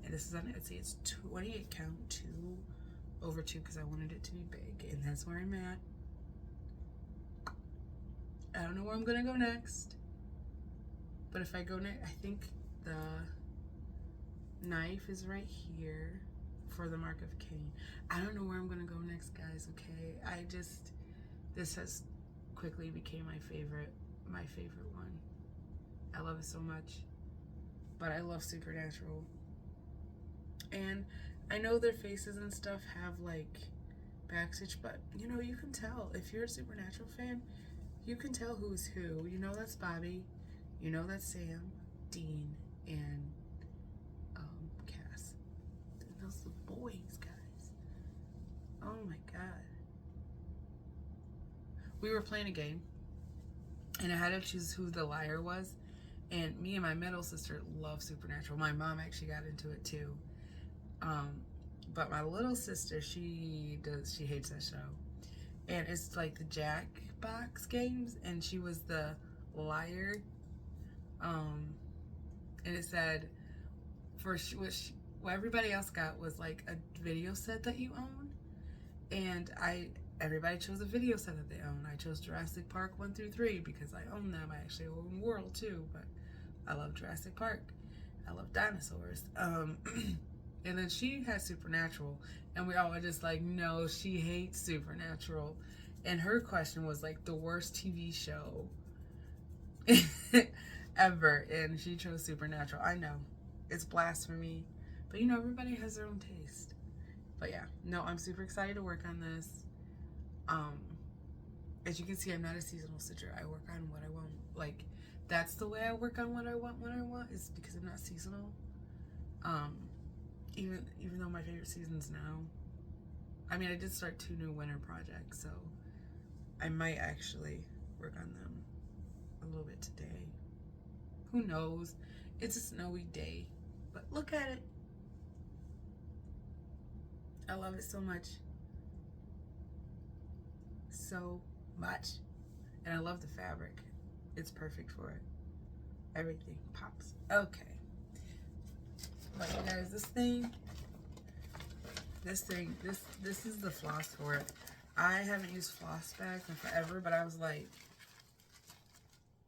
And this is on Etsy. It's 28 count, 2/2 because I wanted it to be big. And that's where I'm at. I don't know where I'm gonna go next. But if I go next, I think the knife is right here for the mark of Cain. I don't know where I'm gonna go next, guys, okay? This has quickly became my favorite one. I love it so much. But I love Supernatural. And I know their faces and stuff have like backstitch, but you know, you can tell. If you're a Supernatural fan, you can tell who's who. You know that's Bobby, you know that's Sam, Dean, and Cass. And those are the boys, guys. Oh my god. We were playing a game, and I had to choose who the liar was. And me and my middle sister love Supernatural. My mom actually got into it too. But my little sister, she hates that show. And it's like the Jackbox games, and she was the liar. And it said what everybody else got was like a video set that you own, and everybody chose a video set that they own. I chose Jurassic Park 1 through 3 because I own them. I actually own World too, but I love Jurassic Park. I love dinosaurs. And then she has Supernatural, and we all were just like, no, she hates Supernatural. And her question was like the worst TV show ever, and she chose Supernatural. I know, it's blasphemy, but you know, everybody has their own taste. But yeah, no, I'm super excited to work on this. As you can see, I'm not a seasonal stitcher. I work on what I want. Like, that's the way I work on what I want when I want, is because I'm not seasonal. Even though my favorite season's now. I mean, I did start 2 new winter projects, so I might actually work on them a little bit today. Who knows? It's a snowy day, but look at it. I love it so much. So much. And I love the fabric. It's perfect for it. Everything pops. Okay. But you guys, this is the floss for it. I haven't used floss bags in forever, but I was like,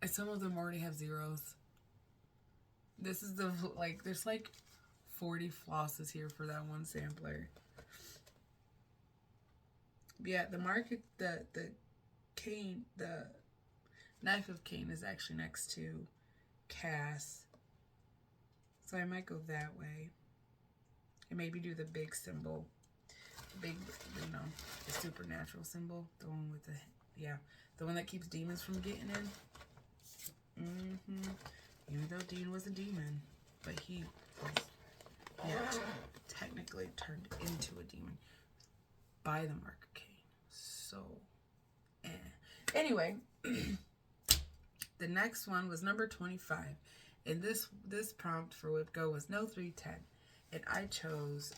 some of them already have zeros. This is the, like, there's like 40 flosses here for that one sampler. Yeah, the market, the cane, the knife of cane is actually next to Cass. So I might go that way. And maybe do the big symbol. The big, you know, the supernatural symbol. The one with the, yeah, the one that keeps demons from getting in. Even though Dean was a demon. But he was, yeah, technically turned into a demon by the mark of Cain. So, anyway, the next one was number 25. And this prompt for Whip Go was no 310. And I chose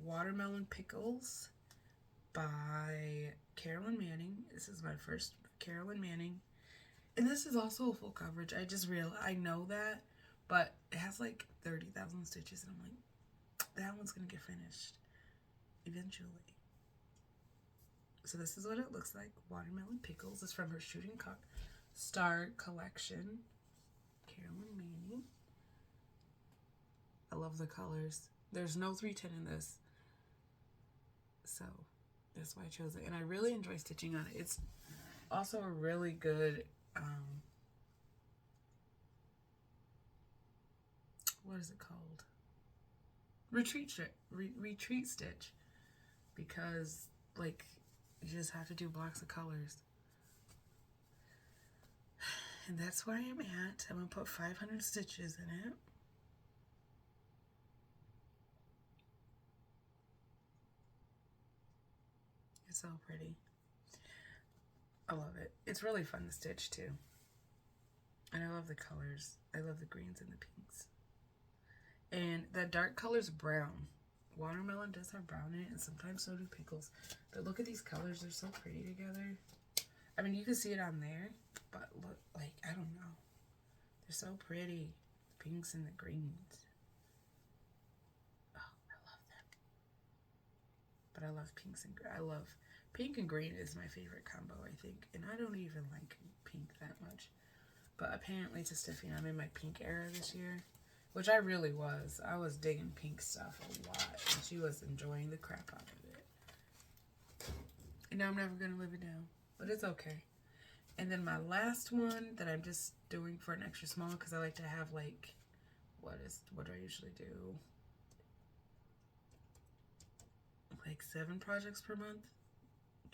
Watermelon Pickles by Carolyn Manning. This is my first Carolyn Manning. And this is also a full coverage. I just realized, I know that, but it has like 30,000 stitches. And I'm like, that one's going to get finished eventually. So this is what it looks like. Watermelon Pickles is from her Shooting Star collection. Carolyn Manning. I love the colors. There's no 310 in this. So that's why I chose it. And I really enjoy stitching on it. It's also a really good, what is it called? Retreat stitch. Because, like, you just have to do blocks of colors. And that's where I'm at. I'm going to put 500 stitches in it. It's so pretty. I love it. It's really fun to stitch too. And I love the colors. I love the greens and the pinks. And that dark color's brown. Watermelon does have brown in it, and sometimes so do pickles. But look at these colors. They're so pretty together. I mean, you can see it on there, but look, like, I don't know. They're so pretty. The pinks and the greens. Oh, I love them. But I love pinks and I love pink and green is my favorite combo, I think. And I don't even like pink that much. But apparently to Stephanie, I'm in my pink era this year. Which I really was. I was digging pink stuff a lot. And she was enjoying the crap out of it. And now I'm never going to live it down. But it's okay. And then my last one that I'm just doing for an extra small, because I like to have, like, what do I usually do? Like 7 projects per month,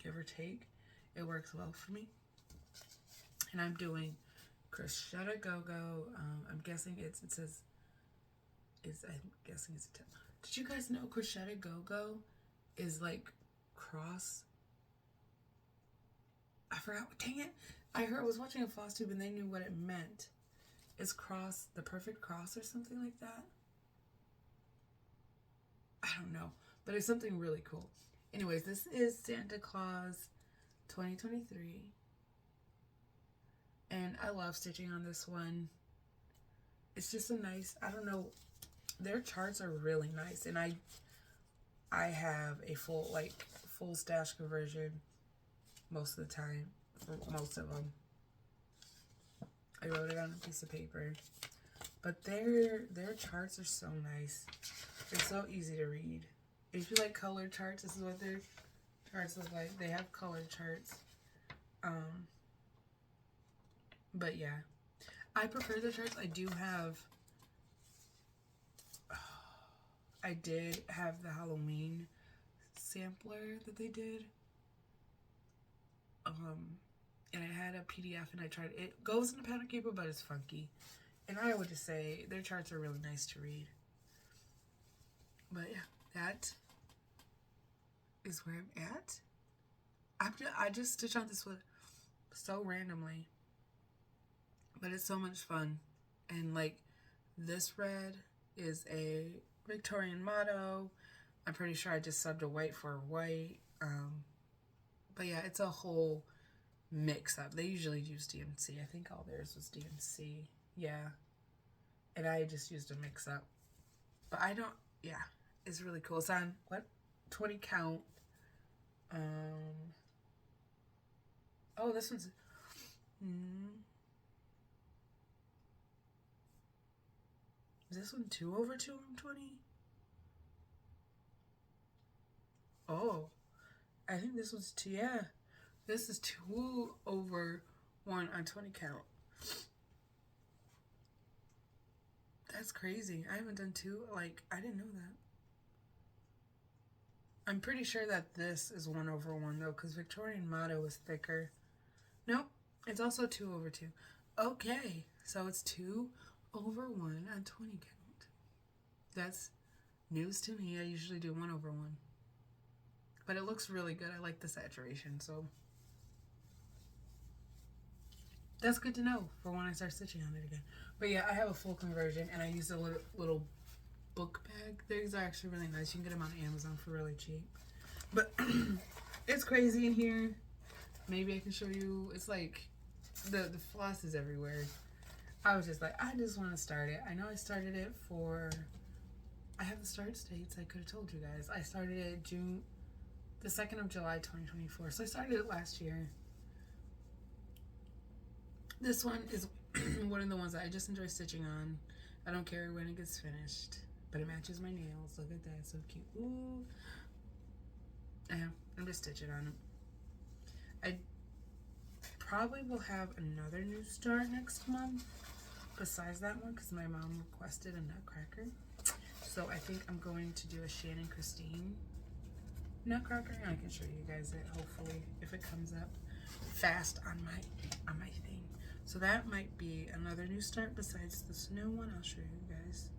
give or take. It works well for me. And I'm doing Crochet Go-Go. I'm guessing I'm guessing it's a 10. Did you guys know Crochet Go-Go is like cross? I forgot. Dang it. I was watching a Flosstube and they knew what it meant. It's cross, the perfect cross or something like that. I I don't know, but it's something really cool. Anyways, this is Santa Claus 2023. And I love stitching on this one. It's just a nice, I don't know, their charts are really nice. And I have a full stash conversion most of the time for most of them. I wrote it on a piece of paper. But their charts are so nice. They're so easy to read. If you like colored charts, this is what their charts look like. They have colored charts. But yeah, I prefer the charts. I did have the Halloween sampler that they did. And I had a PDF and I tried it. It goes in a pattern keeper, but it's funky. And I would just say their charts are really nice to read. But yeah, that is where I'm at. I just stitch on this one so randomly. But it's so much fun. And like this red is a Victorian motto. I'm pretty sure I just subbed a white for white. But yeah, it's a whole mix up. They usually use DMC. I think all theirs was DMC. Yeah. And I just used a mix up. But I don't, yeah. It's really cool. It's on, 20 count. Oh, this one's, is this one 2 over 2 on 20? Oh, I think this one's 2, yeah. This is 2 over 1 on 20 count. That's crazy. I haven't done 2, I didn't know that. I'm pretty sure that this is 1 over 1 though, because Victorian motto is thicker. Nope, it's also 2 over 2. Okay, so it's 2 over 1 on 20 count. That's news to me. I usually do 1 over 1. But it looks really good. I like the saturation, so that's good to know for when I start stitching on it again. But yeah, I have a full conversion and I use a little book bag. These are actually really nice. You can get them on Amazon for really cheap. But it's crazy in here. Maybe I can show you. It's like the floss is everywhere. I was just like, I just want to start it. I know I started it for, I have the start dates. I could have told you guys. I started it the 2nd of July 2024. So I started it last year. This one is one of the ones that I just enjoy stitching on. I don't care when it gets finished, but it matches my nails. Look at that, so cute. Ooh. Yeah, I'm just stitching on it. I probably will have another new start next month besides that one because my mom requested a nutcracker. So I think I'm going to do a Shannon Christine nutcracker, and I can show you guys it hopefully if it comes up fast on my thing. So that might be another new start besides the snow one. I'll show you guys.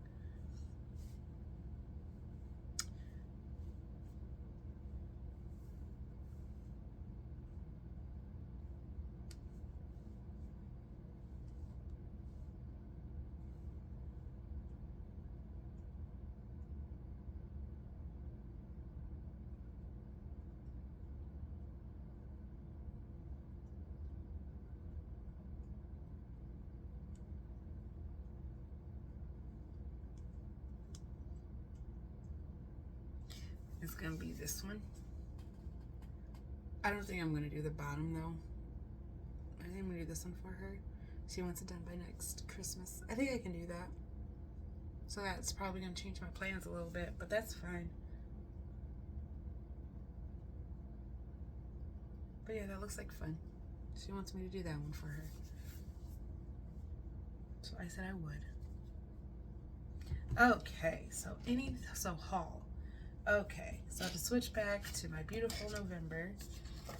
It's gonna be this one. I don't think I'm gonna do the bottom though. I think I'm gonna do this one for her. She wants it done by next Christmas. I think I can do that. So that's probably gonna change my plans a little bit, but that's fine. But yeah, that looks like fun. She wants me to do that one for her. So I said I would. Okay, so haul. Okay, so to switch back to my beautiful November,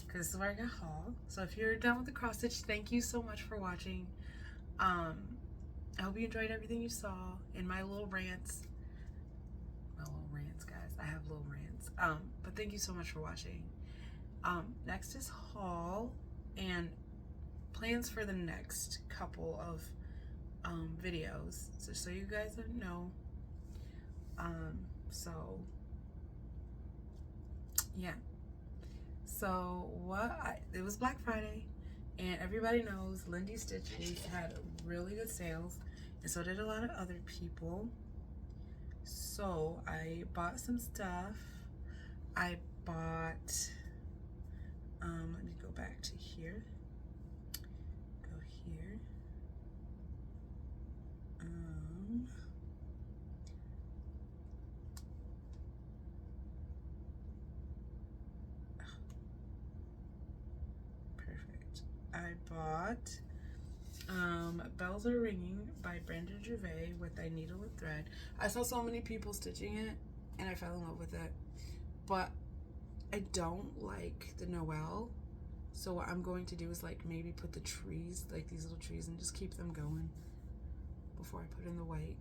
because this is where I got haul. So if you're done with the cross stitch, thank you so much for watching. I hope you enjoyed everything you saw in my little rants. My little rants, guys. I have little rants. But thank you so much for watching. Next is haul and plans for the next couple of videos. So you guys know. So yeah. So it was Black Friday, and everybody knows Lindy Stitches had really good sales, and so did a lot of other people. So I bought some stuff. I bought, let me go back to here. Go here. Perfect. I bought Bells Are Ringing by Brenda Gervais with a needle and thread. I saw so many people stitching it and I fell in love with it, but I don't like the Noel. So what I'm going to do is like maybe put the trees, like these little trees, and just keep them going before I put in the white.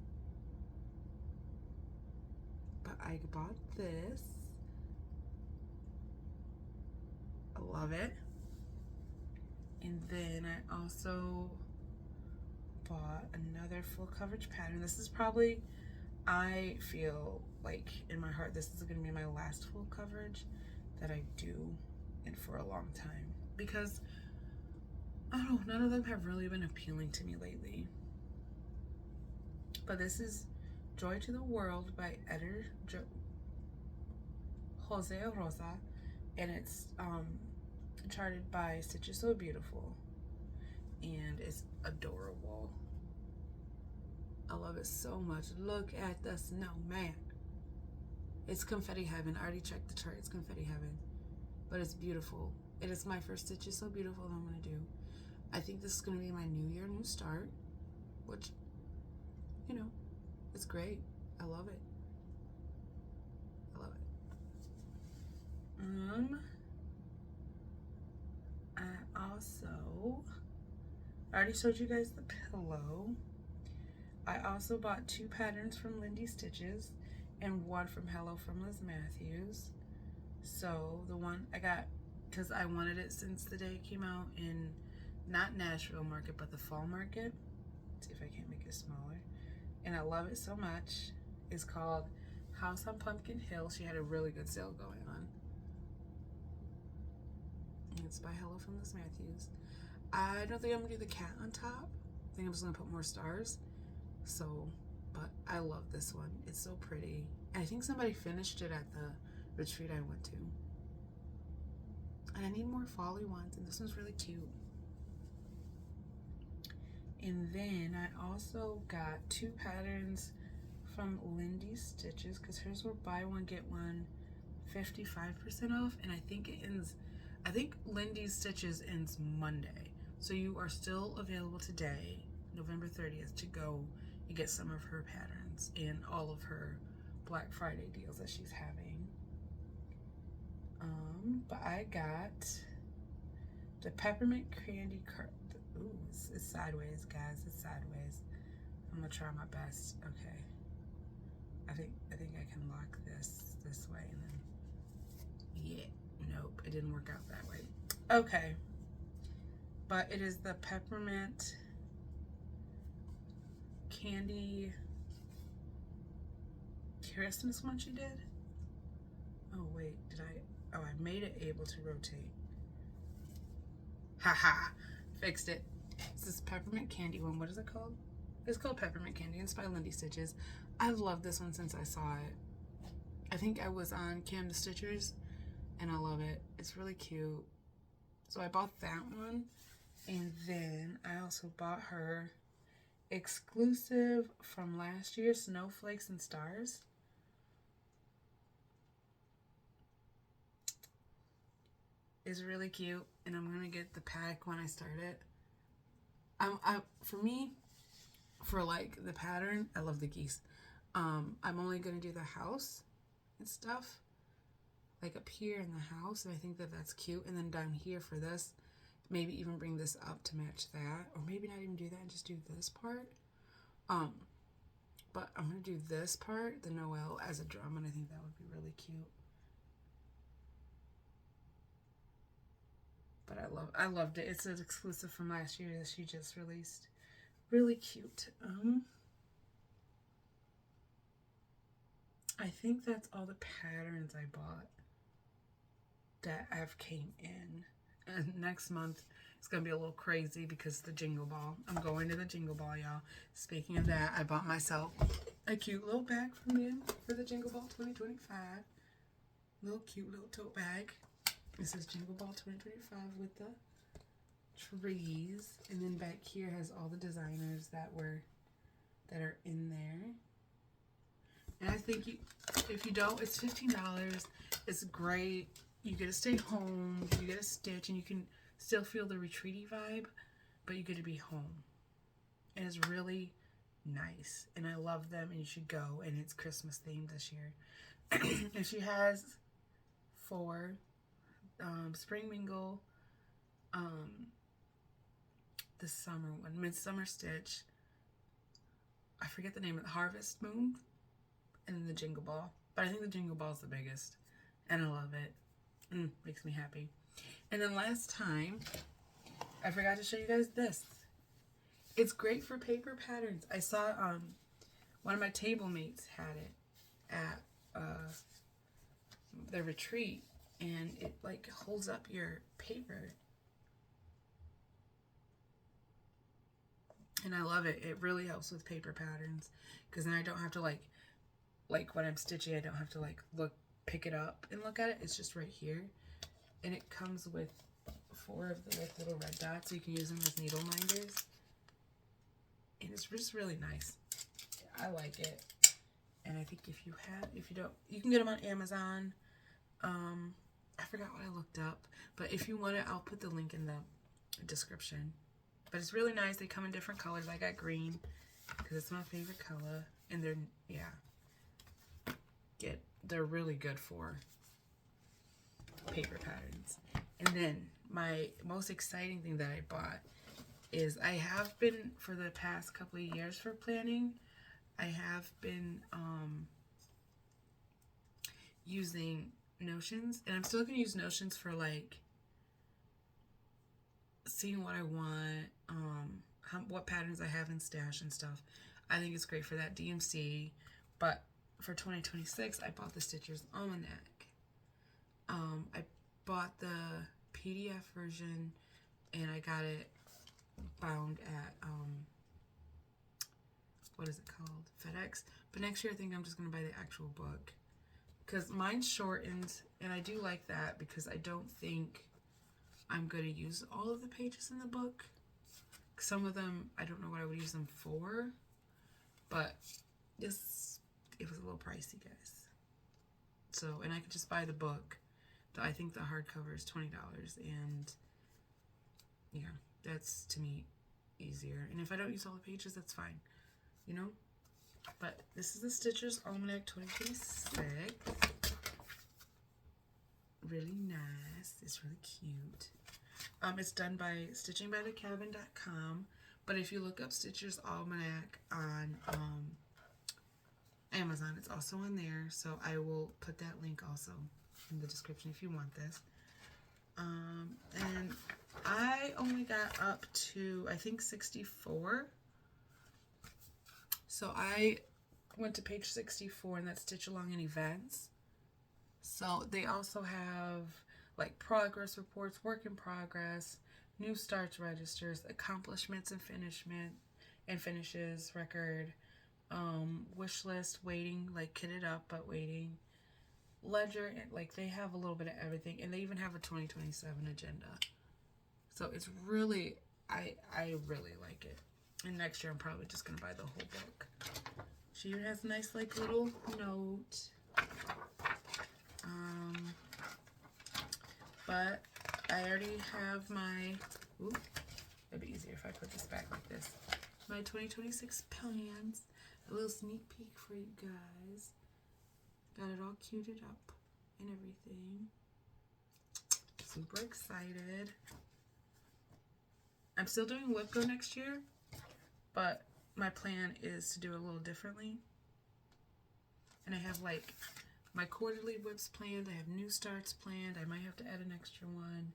But I bought this. I love it. And then I also bought another full coverage pattern. This is probably, I feel like in my heart, this is gonna be my last full coverage that I do and for a long time, because I don't know, none of them have really been appealing to me lately. But this is Joy to the World by Eder Jose Rosa, and it's charted by Stitches So Beautiful, and it's adorable. I love it so much. Look at the snowman. It's confetti heaven. I already checked the chart. It's confetti heaven, but it's beautiful. It is my first Stitches So Beautiful that I'm gonna do. I think this is gonna be my new year, new start, which, you know, it's great. I love it. I love it. I already showed you guys the pillow. I also bought 2 patterns from Lindy Stitches and 1 from Hello from Liz Matthews. So the one I got, because I wanted it since the day it came out in not Nashville market, but the fall market. Let's see if I can't make it smaller. And I love it so much. It's called House on Pumpkin Hill. She had a really good sale going on. And it's by Hello from Liz Matthews. I don't think I'm gonna do the cat on top. I think I'm just gonna put more stars. So, but I love this one. It's so pretty. I think somebody finished it at the retreat I went to. And I need more folly ones, and this one's really cute. And then I also got 2 patterns from Lindy Stitches, because hers were buy one get one 55% off, and I think it ends, I think Lindy Stitches ends Monday. So you are still available today, November 30th, to go and get some of her patterns and all of her Black Friday deals that she's having. But I got the peppermint candy card. Ooh, it's sideways, guys. It's sideways. I'm gonna try my best. Okay. I think I can lock this way, and then yeah. Nope, it didn't work out that way. Okay. But it is the peppermint candy Christmas one she did. Oh wait, I made it able to rotate. Haha, fixed it. It's this peppermint candy one. What is it called? It's called Peppermint Candy. It's by Lindy Stitches. I've loved this one since I saw it. I think I was on Cam the Stitchers, and I love it. It's really cute. So I bought that one, and then I also bought her exclusive from last year, Snowflakes and Stars. It's really cute, and I'm gonna get the pack when I start it. For me, for like the pattern, I love the geese. I'm only gonna do the house and stuff, like up here in the house, and I think that that's cute. And then down here for this, maybe even bring this up to match that, or maybe not even do that and just do this part. But I'm gonna do this part, the Noel, as a drum, and I think that would be really cute. But I loved it. It's an exclusive from last year that she just released. Really cute. I think that's all the patterns I bought. that have came in. And next month it's gonna be a little crazy because the Jingle Ball. I'm going to the Jingle Ball, y'all. Speaking of that, I bought myself a cute little bag from them for the Jingle Ball 2025. Little cute little tote bag. It says Jingle Ball 2025 with the trees, and then back here has all the designers that are in there. And I think if you don't, it's $15. It's great. You get to stay home, you get to stitch, and you can still feel the retreaty vibe, but you get to be home. And it's really nice. And I love them, and you should go. And it's Christmas themed this year. And she has 4 Spring Mingle, the summer one, Midsummer Stitch. I forget the name of the Harvest Moon, and then the Jingle Ball. But I think the Jingle Ball is the biggest, and I love it. Makes me happy. And then last time, I forgot to show you guys this. It's great for paper patterns. I saw one of my table mates had it at the retreat, and it like holds up your paper. And I love it. It really helps with paper patterns, because then I don't have to like when I'm stitching, I don't have to pick it up and look at it. It's just right here. And it comes with 4 of the little red dots, so you can use them as needle minders. And it's just really nice. I like it. And I think if you don't, you can get them on Amazon. I forgot what I looked up, but if you want it, I'll put the link in the description. But it's really nice. They come in different colors. I got green because it's my favorite color, and they're really good for paper patterns. And then my most exciting thing that I bought is I have been, for the past couple of years for planning, I have been using Notions, and I'm still going to use Notions for seeing what I want, what patterns I have in stash and stuff. I think it's great for that DMC, but for 2026, I bought the Stitcher's Almanac. I bought the PDF version, and I got it bound at, what is it called? FedEx. But next year, I think I'm just going to buy the actual book, because mine's shortened, and I do like that because I don't think I'm going to use all of the pages in the book. Some of them, I don't know what I would use them for, but it was a little pricey, guys. So, and I could just buy the book. I think the hardcover is $20, and yeah, that's, to me, easier. And if I don't use all the pages, that's fine, you know? But this is the Stitcher's Almanac 2026. Really nice. It's really cute. It's done by stitchingbythecabin.com, but if you look up Stitcher's Almanac on Amazon, it's also on there, so I will put that link also in the description if you want this. And I only got up to, I think, 64. So I went to page 64, and that's Stitch Along and Events. So they also have progress reports, work in progress, new starts registers, accomplishments and finishes record, wish list, waiting, kitted up but waiting, ledger, they have a little bit of everything, and they even have a 2027 agenda. So it's really, I really like it. And next year I'm probably just gonna buy the whole book. She even has a nice little note. But I already have my, it'd be easier if I put this back like this. My 2026 plans. A little sneak peek for you guys. Got it all cuted up and everything. Super excited. I'm still doing WIPGO next year, but my plan is to do it a little differently. And I have my quarterly whips planned. I have new starts planned. I might have to add an extra one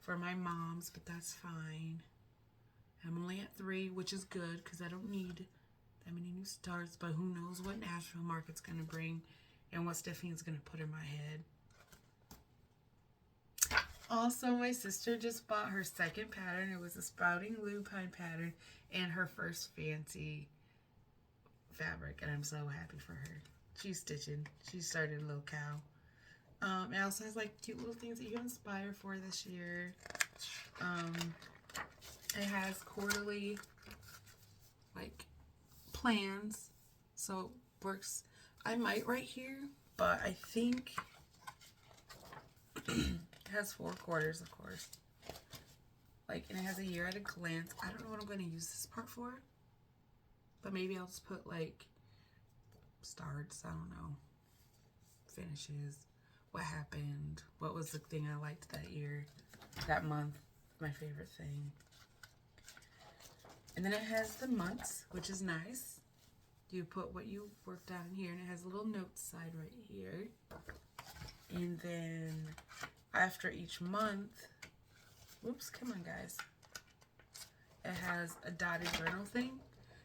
for my mom's, but that's fine. I'm only at 3, which is good because I don't need that many new starts, but who knows what Nashville Market's going to bring and what Stephanie's going to put in my head. Also, my sister just bought her second pattern. It was a sprouting lupine pattern and her first fancy fabric, and I'm so happy for her. She's stitching. She started a little cow. It also has like cute little things that you can inspire for this year. It has quarterly like plans, so it works. I might write here, but I think it has 4 quarters, of course. Like, and it has a year at a glance. I don't know what I'm going to use this part for, but maybe I'll just put like starts. I don't know. Finishes. What happened? What was the thing I liked that year, that month? My favorite thing. And then it has the months, which is nice. You put what you worked on in here, and it has a little notes side right here. And then after each month, whoops, come on guys, it has a dotted journal thing.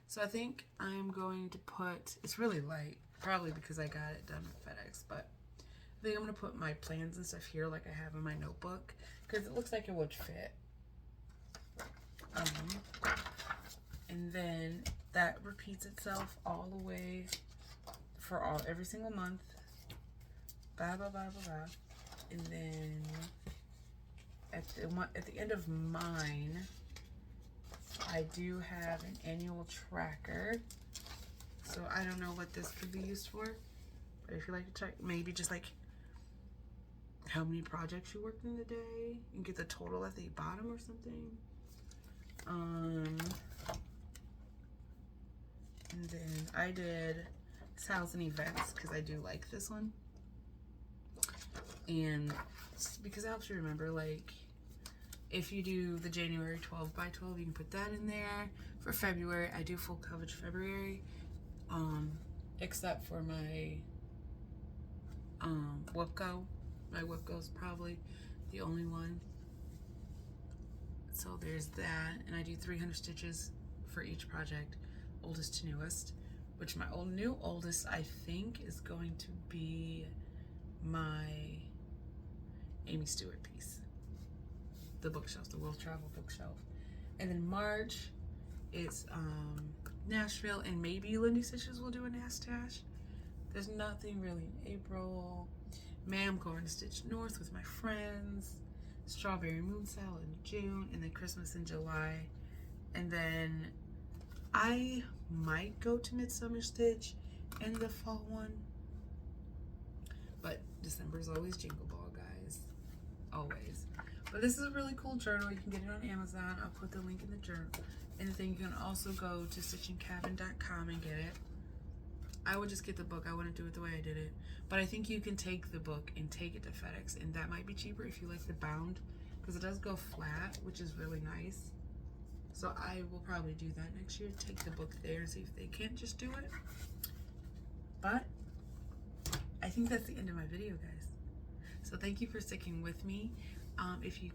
So I think I'm going to put, it's really light, probably because I got it done with FedEx, but I think I'm going to put my plans and stuff here like I have in my notebook, because it looks like it would fit. And then that repeats itself all the way for every single month. Blah, blah, blah, blah, blah. And then at the end of mine, I do have an annual tracker. So I don't know what this could be used for, but if you like to check, maybe just like how many projects you worked in the day and get the total at the bottom or something. And then I did sales and events because I do like this one. And because it helps you remember, like, if you do the January 12 by 12, you can put that in there. For February, I do full coverage February, except for my Whipco. My Whipco is probably the only one. So there's that, and I do 300 stitches for each project, oldest to newest, which my new oldest, I think, is going to be my Amy Stewart piece, the bookshelf, the World Travel bookshelf. And then March is Nashville, and maybe Lindy Stitches will do a Nastash. There's nothing really in April. May I'm going to Stitch North with my friends. Strawberry Moon Salad in June, and then Christmas in July. And then I might go to Midsummer Stitch and the fall one. But December's always Jingle Ball, guys. Always. But this is a really cool journal. You can get it on Amazon. I'll put the link in the journal. And then you can also go to stitchingcabin.com and get it. I would just get the book. I wouldn't do it the way I did it. But I think you can take the book and take it to FedEx, and that might be cheaper if you like the bound, because it does go flat, which is really nice. So I will probably do that next year. Take the book there and see if they can't just do it. But I think that's the end of my video, guys. So thank you for sticking with me. If you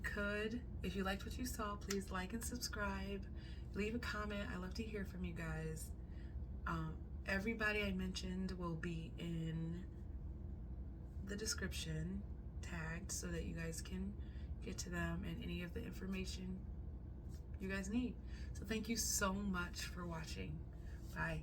liked what you saw, please like and subscribe. Leave a comment. I love to hear from you guys. Everybody I mentioned will be in the description tagged so that you guys can get to them and any of the information you guys need. So thank you so much for watching. Bye.